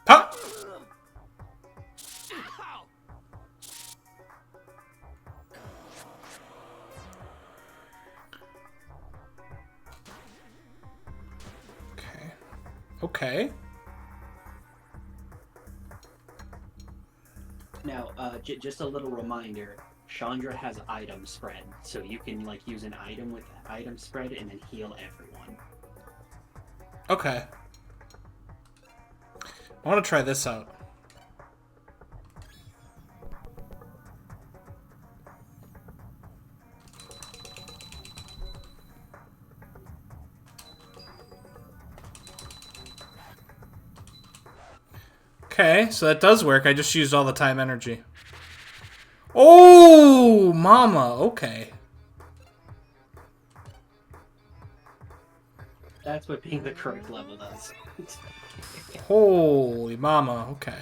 Huh? Okay. Now, just a little reminder. Chandra has item spread, so you can like use an item with that item spread and then heal everyone. Okay. I want to try this out. Okay, so that does work. I just used all the time energy. Oh, mama. Okay. That's what being the correct level does. Holy mama. Okay.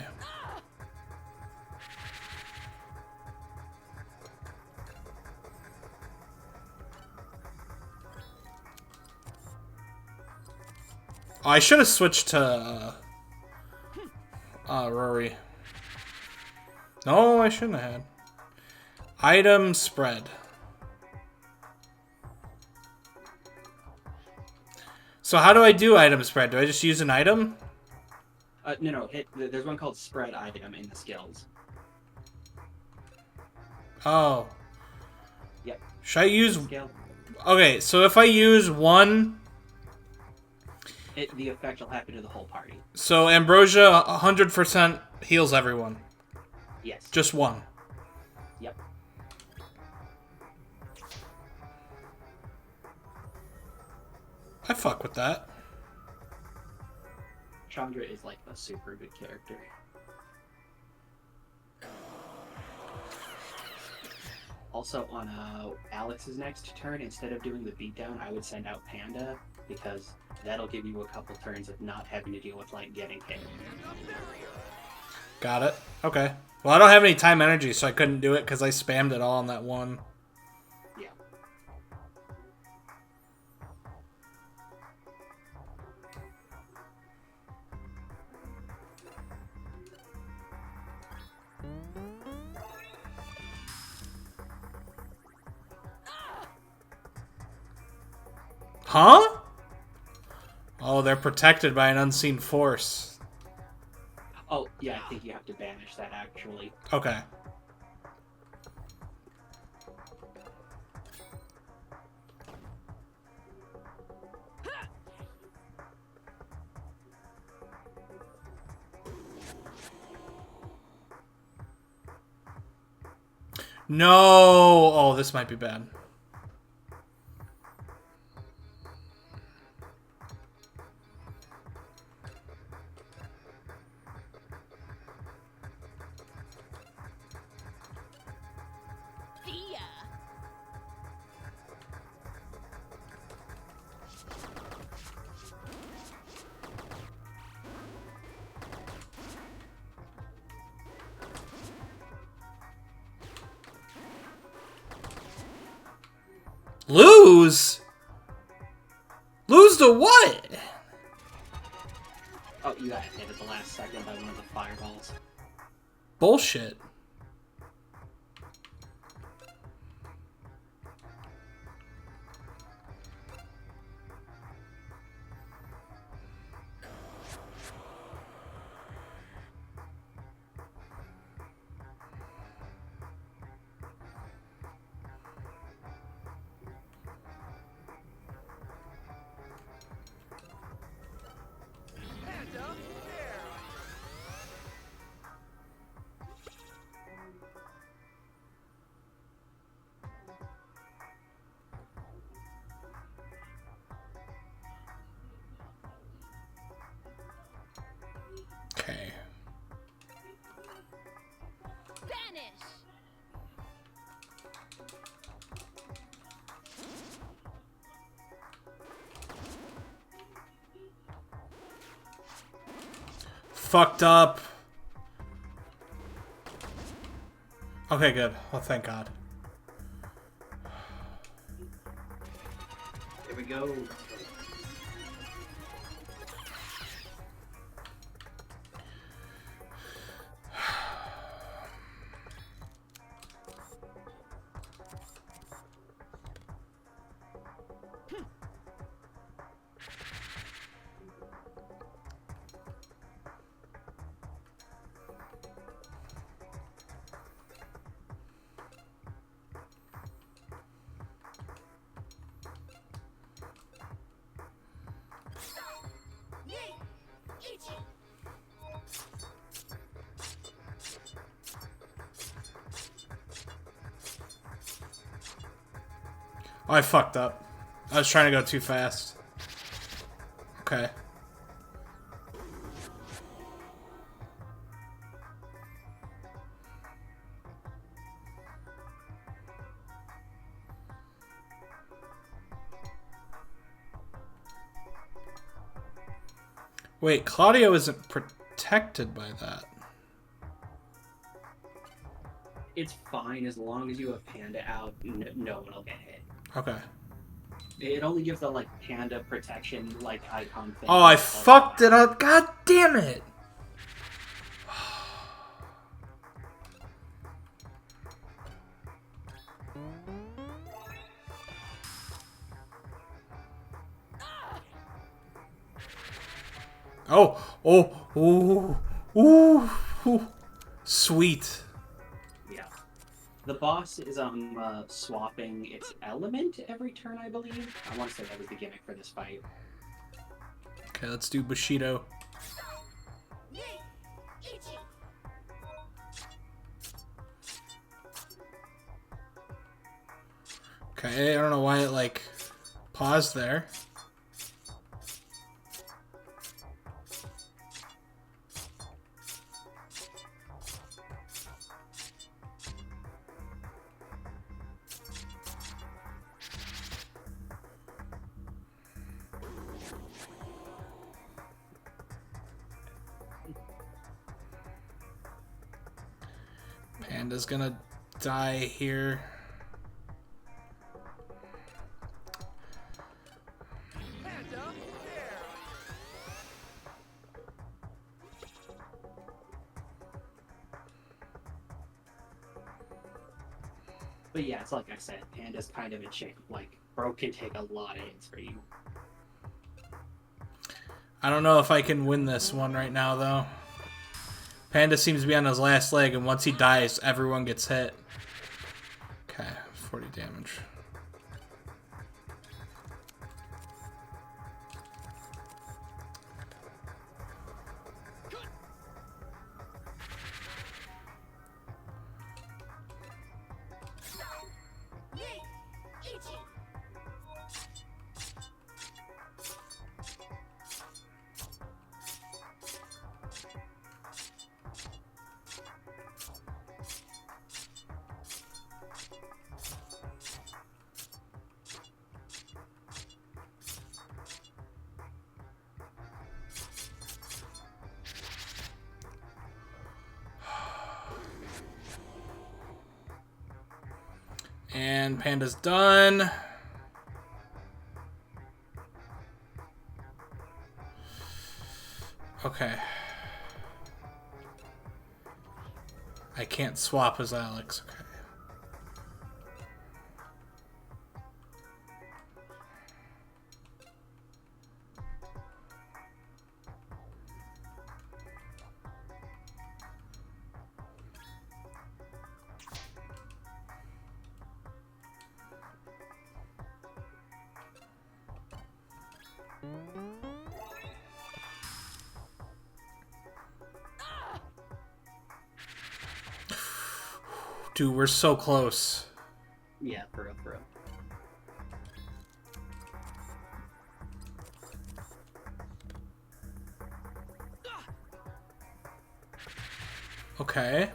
Oh, I should have switched to Rory. No, I shouldn't have had. Item spread. So how do I do item spread? Do I just use an item? No. There's one called spread item in the skills. Oh. Yep. Should I use... Skill. Okay, so if I use one... The effect will happen to the whole party. So Ambrosia 100% heals everyone. Yes. Just one. Yep. I fuck with that. Chandra is like a super good character. Also, on Alex's next turn, instead of doing the beatdown, I would send out Panda, because that'll give you a couple turns of not having to deal with, like, getting hit. Got it. Okay. Well, I don't have any time energy, so I couldn't do it because I spammed it all on that one. Yeah. Huh? Oh, they're protected by an unseen force. Oh, yeah, I think you have to banish that, actually. Okay. No! Oh, this might be bad. See ya. Lose? Lose to what? Oh, you got hit at the last second by one of the fireballs. Bullshit. Okay. Banish. Fucked up. Okay, good. Well, thank God. Here we go. Oh, I fucked up. I was trying to go too fast. Okay. Wait, Claudio isn't protected by that. It's fine as long as you have Panda out, no one will get hit. Okay. It only gives the, like, Panda protection, like, icon thing. Oh, I fucked it up. God damn it. Oh, oh, ooh, ooh, ooh. Sweet. Yeah. The boss is swapping its element every turn, I believe. I want to say that was the gimmick for this fight. Okay, let's do Bushido. Okay, I don't know why it like paused there. Panda's gonna die here. But yeah, it's like I said, Panda's kind of in shape. Like, bro can take a lot of hits for you. I don't know if I can win this one right now, though. Panda seems to be on his last leg, and once he dies, everyone gets hit. Okay, 40 damage. And Panda's done. Okay. I can't swap as Alex. Okay. Dude, we're so close. Yeah, for real, for real. Okay.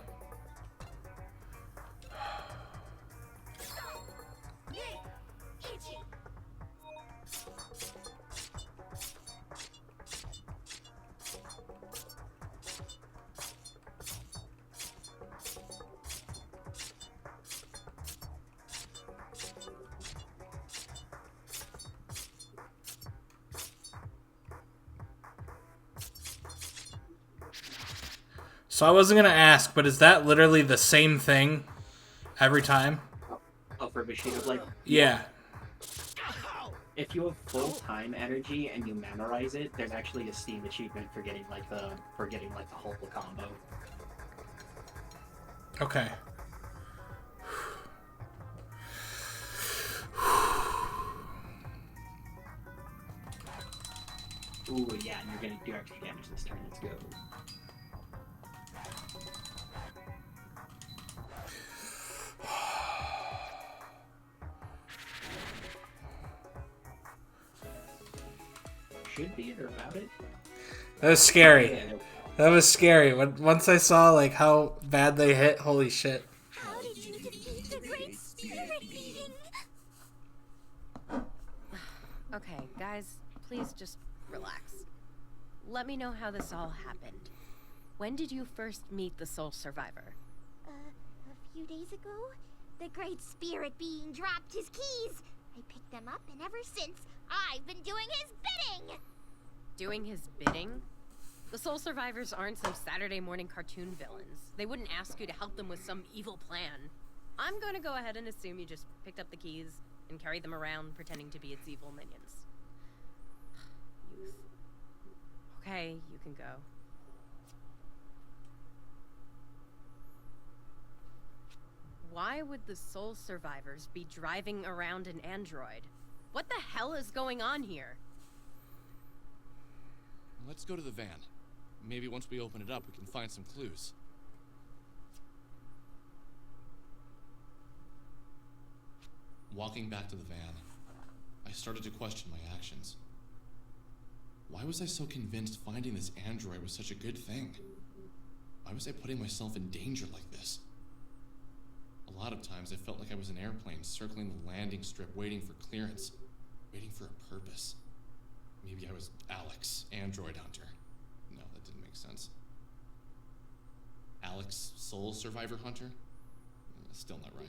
So I wasn't gonna ask, but is that literally the same thing every time? Oh, for Bushido Blade? Yeah. If you have full time energy and you memorize it, there's actually a Steam achievement for getting like the whole combo. Okay. Ooh, yeah, and you're gonna do extra damage this turn. Let's go. Should be it or about it. That was scary. Yeah, That was scary. Once I saw like how bad they hit, holy shit. How did you defeat the Great Spirit Being? Okay, guys, please just relax. Let me know how this all happened. When did you first meet the Soul Survivor? A few days ago, the Great Spirit Being dropped his keys. I picked them up, and ever since, I've been doing his bidding! Doing his bidding? The Soul Survivors aren't some Saturday morning cartoon villains. They wouldn't ask you to help them with some evil plan. I'm going to go ahead and assume you just picked up the keys and carried them around pretending to be its evil minions. Youth. Okay, you can go. Why would the Soul Survivors be driving around an android? What the hell is going on here? Let's go to the van. Maybe once we open it up, we can find some clues. Walking back to the van, I started to question my actions. Why was I so convinced finding this android was such a good thing? Why was I putting myself in danger like this? A lot of times I felt like I was an airplane circling the landing strip waiting for clearance, waiting for a purpose. Maybe I was Alex, android hunter. No, that didn't make sense. Alex, soul survivor hunter? Still not right.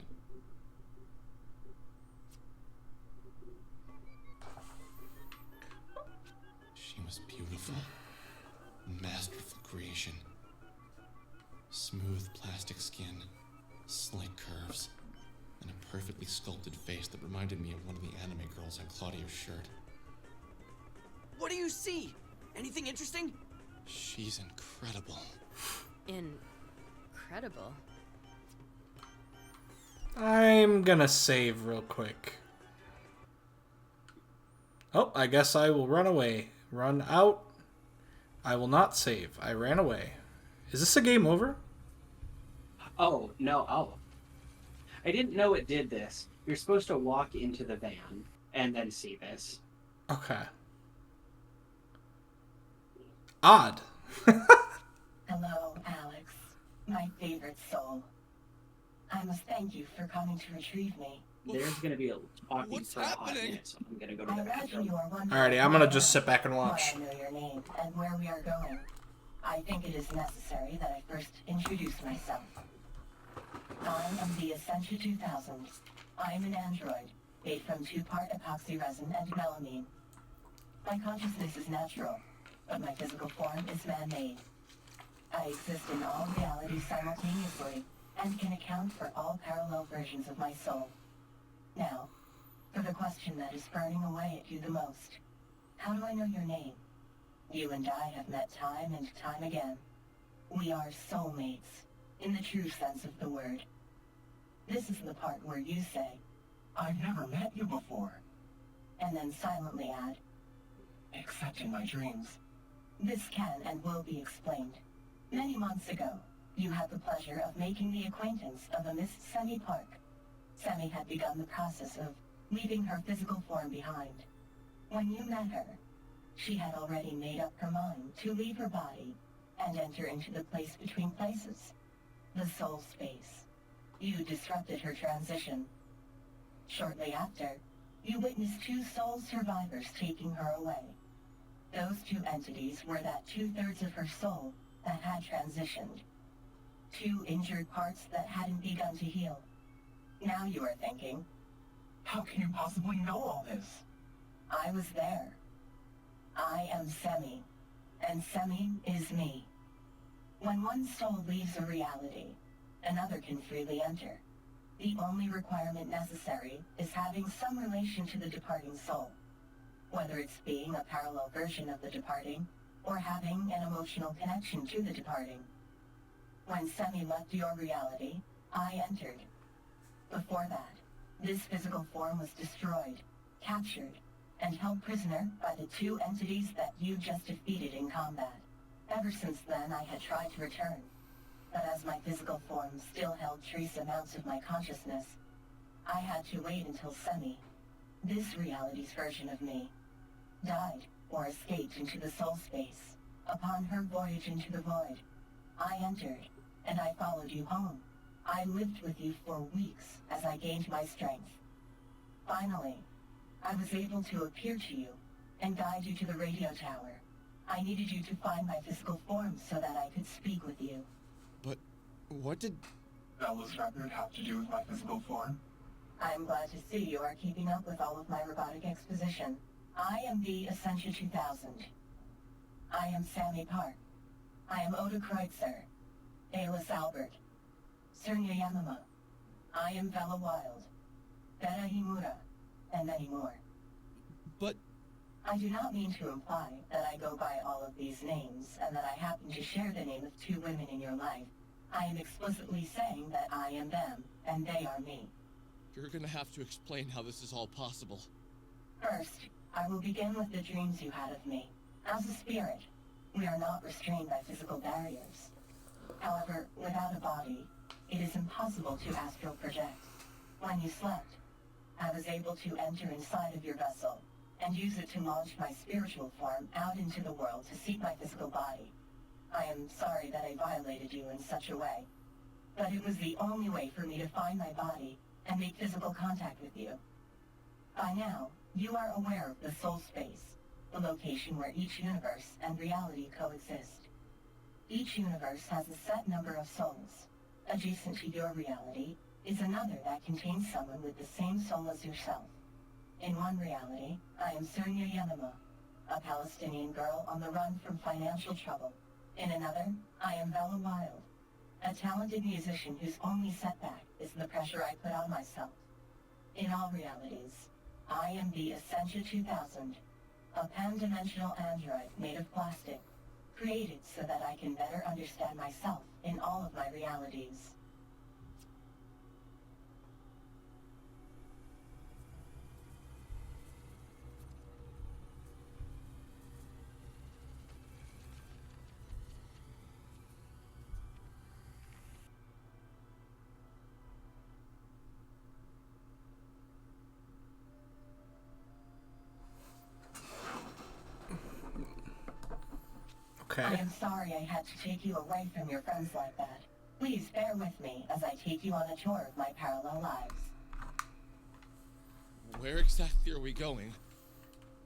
She was beautiful. Masterful creation. Smooth plastic skin, slick curves, and a perfectly sculpted face that reminded me of one of the anime girls on Claudio's shirt. What do you see? Anything interesting? She's incredible. Incredible. I'm gonna save real quick. Oh, I guess I will run away. Run out. I will not save. I ran away. Is this a game over? Oh, no. Oh. I didn't know it did this. You're supposed to walk into the van and then see this. Okay. Odd. Hello, Alex. My favorite soul. I must thank you for coming to retrieve me. There's going to be a talking What's for a hot happening? minute, so I'm going to go to I the imagine bathroom. you are wondering Alrighty, I'm gonna just sit back and watch. why I know your name and where we are going. I think it is necessary that I first introduce myself. I am the Essentia 2000. I am an android, made from 2-part epoxy resin and melamine. My consciousness is natural, but my physical form is man-made. I exist in all realities simultaneously, and can account for all parallel versions of my soul. Now, for the question that is burning away at you the most. How do I know your name? You and I have met time and time again. We are soulmates, in the true sense of the word. This is the part where you say, I've never met you before. And then silently add, except in my dreams. This can and will be explained. Many months ago, you had the pleasure of making the acquaintance of a Miss Semi Park. Semi had begun the process of leaving her physical form behind. When you met her, she had already made up her mind to leave her body and enter into the place between places, the soul space. You disrupted her transition. Shortly after, you witnessed 2 soul survivors taking her away. Those 2 entities were that 2/3 of her soul that had transitioned. 2 injured parts that hadn't begun to heal. Now you are thinking, how can you possibly know all this? I was there. I am Semi, and Semi is me. When one soul leaves a reality, another can freely enter. The only requirement necessary is having some relation to the departing soul, whether it's being a parallel version of the departing, or having an emotional connection to the departing. When Semi left your reality, I entered. Before that, this physical form was destroyed, captured, and held prisoner by the 2 entities that you just defeated in combat. Ever since then, I had tried to return, but as my physical form still held trace amounts of my consciousness, I had to wait until Semi, this reality's version of me, died or escaped into the soul space. Upon her voyage into the void, I entered, and I followed you home. I lived with you for weeks as I gained my strength. Finally, I was able to appear to you and guide you to the radio tower. I needed you to find my physical form so that I could speak with you. But what did Bella's record have to do with my physical form? I'm glad to see you are keeping up with all of my robotic exposition. I am the Essentia 2000. I am Sammy Park. I am Oda Kreutzer, Alice Albert, Cernya Yamama. I am Bella Wild, Beta Himura, and many more. But I do not mean to imply that I go by all of these names and that I happen to share the name of two women in your life. I am explicitly saying that I am them, and they are me. You're gonna have to explain how this is all possible. First, I will begin with the dreams you had of me. As a spirit, we are not restrained by physical barriers. However, without a body, it is impossible to astral project. When you slept, I was able to enter inside of your vessel and use it to launch my spiritual form out into the world to seek my physical body. I am sorry that I violated you in such a way, but it was the only way for me to find my body and make physical contact with you. By now, you are aware of the soul space, the location where each universe and reality coexist. Each universe has a set number of souls. Adjacent to your reality is another that contains someone with the same soul as yourself. In one reality, I am Surya Yenema, a Palestinian girl on the run from financial trouble. In another, I am Bella Wild, a talented musician whose only setback is the pressure I put on myself. In all realities, I am the Essentia 2000, a pan-dimensional android made of plastic, created so that I can better understand myself in all of my realities. Okay. I am sorry I had to take you away from your friends like that. Please bear with me as I take you on a tour of my parallel lives. Where exactly are we going?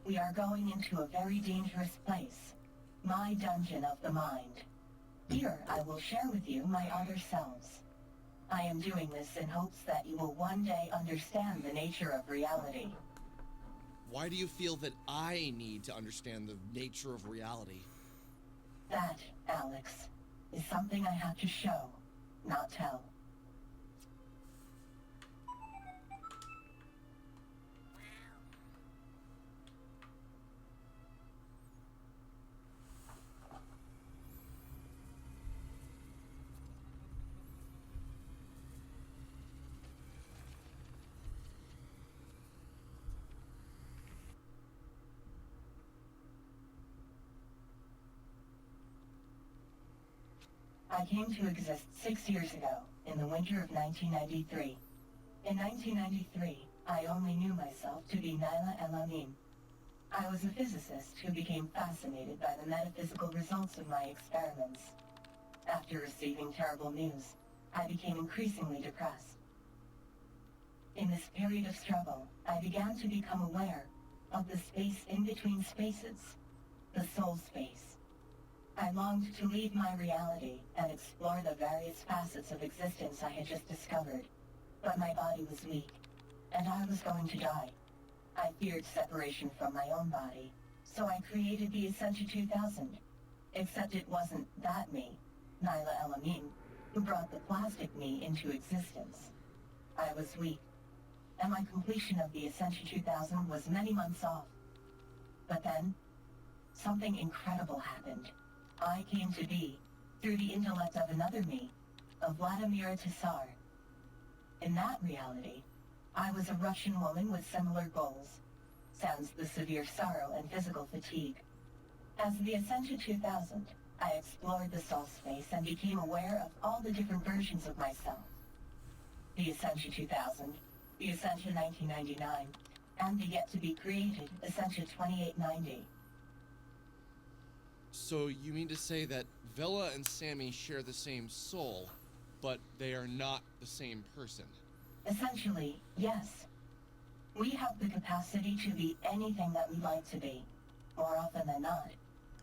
We are going into a very dangerous place. My dungeon of the mind. Here, I will share with you my other selves. I am doing this in hopes that you will one day understand the nature of reality. Why do you feel that I need to understand the nature of reality? That, Alex, is something I have to show, not tell. I came to exist 6 years ago, in the winter of 1993. In 1993, I only knew myself to be Nyla Elamine. I was a physicist who became fascinated by the metaphysical results of my experiments. After receiving terrible news, I became increasingly depressed. In this period of struggle, I began to become aware of the space in between spaces, the soul space. I longed to leave my reality and explore the various facets of existence I had just discovered, but my body was weak, and I was going to die. I feared separation from my own body, so I created the Essentia 2000, except it wasn't that me, Nyla Elamine, who brought the plastic me into existence. I was weak, and my completion of the Essentia 2000 was many months off. But then, something incredible happened. I came to be, through the intellect of another me, of Vladimir Tsar. In that reality, I was a Russian woman with similar goals, sans the severe sorrow and physical fatigue. As the Essentia 2000, I explored the soul space and became aware of all the different versions of myself. The Essentia 2000, the Essentia 1999, and the yet-to-be-created Essentia 2890. So you mean to say that Vela and Sammy share the same soul, but they are not the same person? Essentially, yes. We have the capacity to be anything that we like to be. More often than not,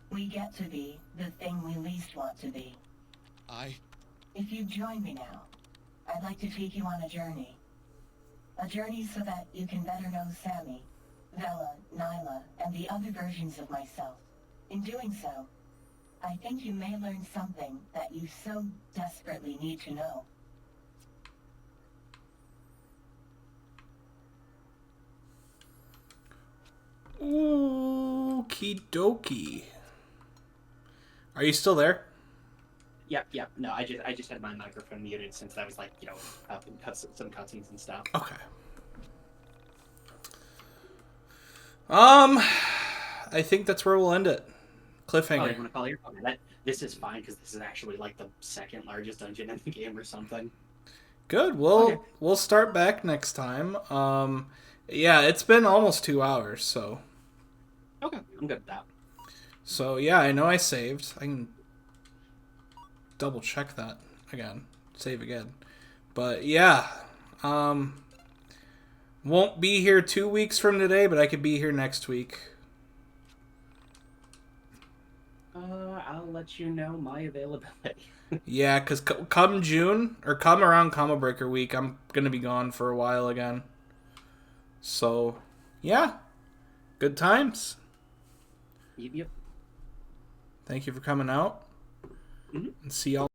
we get to be the thing we least want to be. If you join me now, I'd like to take you on a journey. A journey so that you can better know Sammy, Vela, Nyla, and the other versions of myself. In doing so, I think you may learn something that you so desperately need to know. Okie dokie. Are you still there? Yep. No, I just had my microphone muted since that was like, you know, some cutscenes and stuff. Okay. I think that's where we'll end it. Cliffhanger. Oh, you want to call your phone? This is fine because this is actually like the second largest dungeon in the game or something. Good. We'll start back next time. Yeah, it's been almost 2 hours, so. Okay, I'm good with that. So yeah, I know I saved. I can double check that again. Save again. But yeah, won't be here 2 weeks from today, but I could be here next week. I'll let you know my availability. Yeah, because come June, or come around Combo Breaker week, I'm going to be gone for a while again. So, yeah. Good times. Yep. Thank you for coming out. Mm-hmm. And see y'all.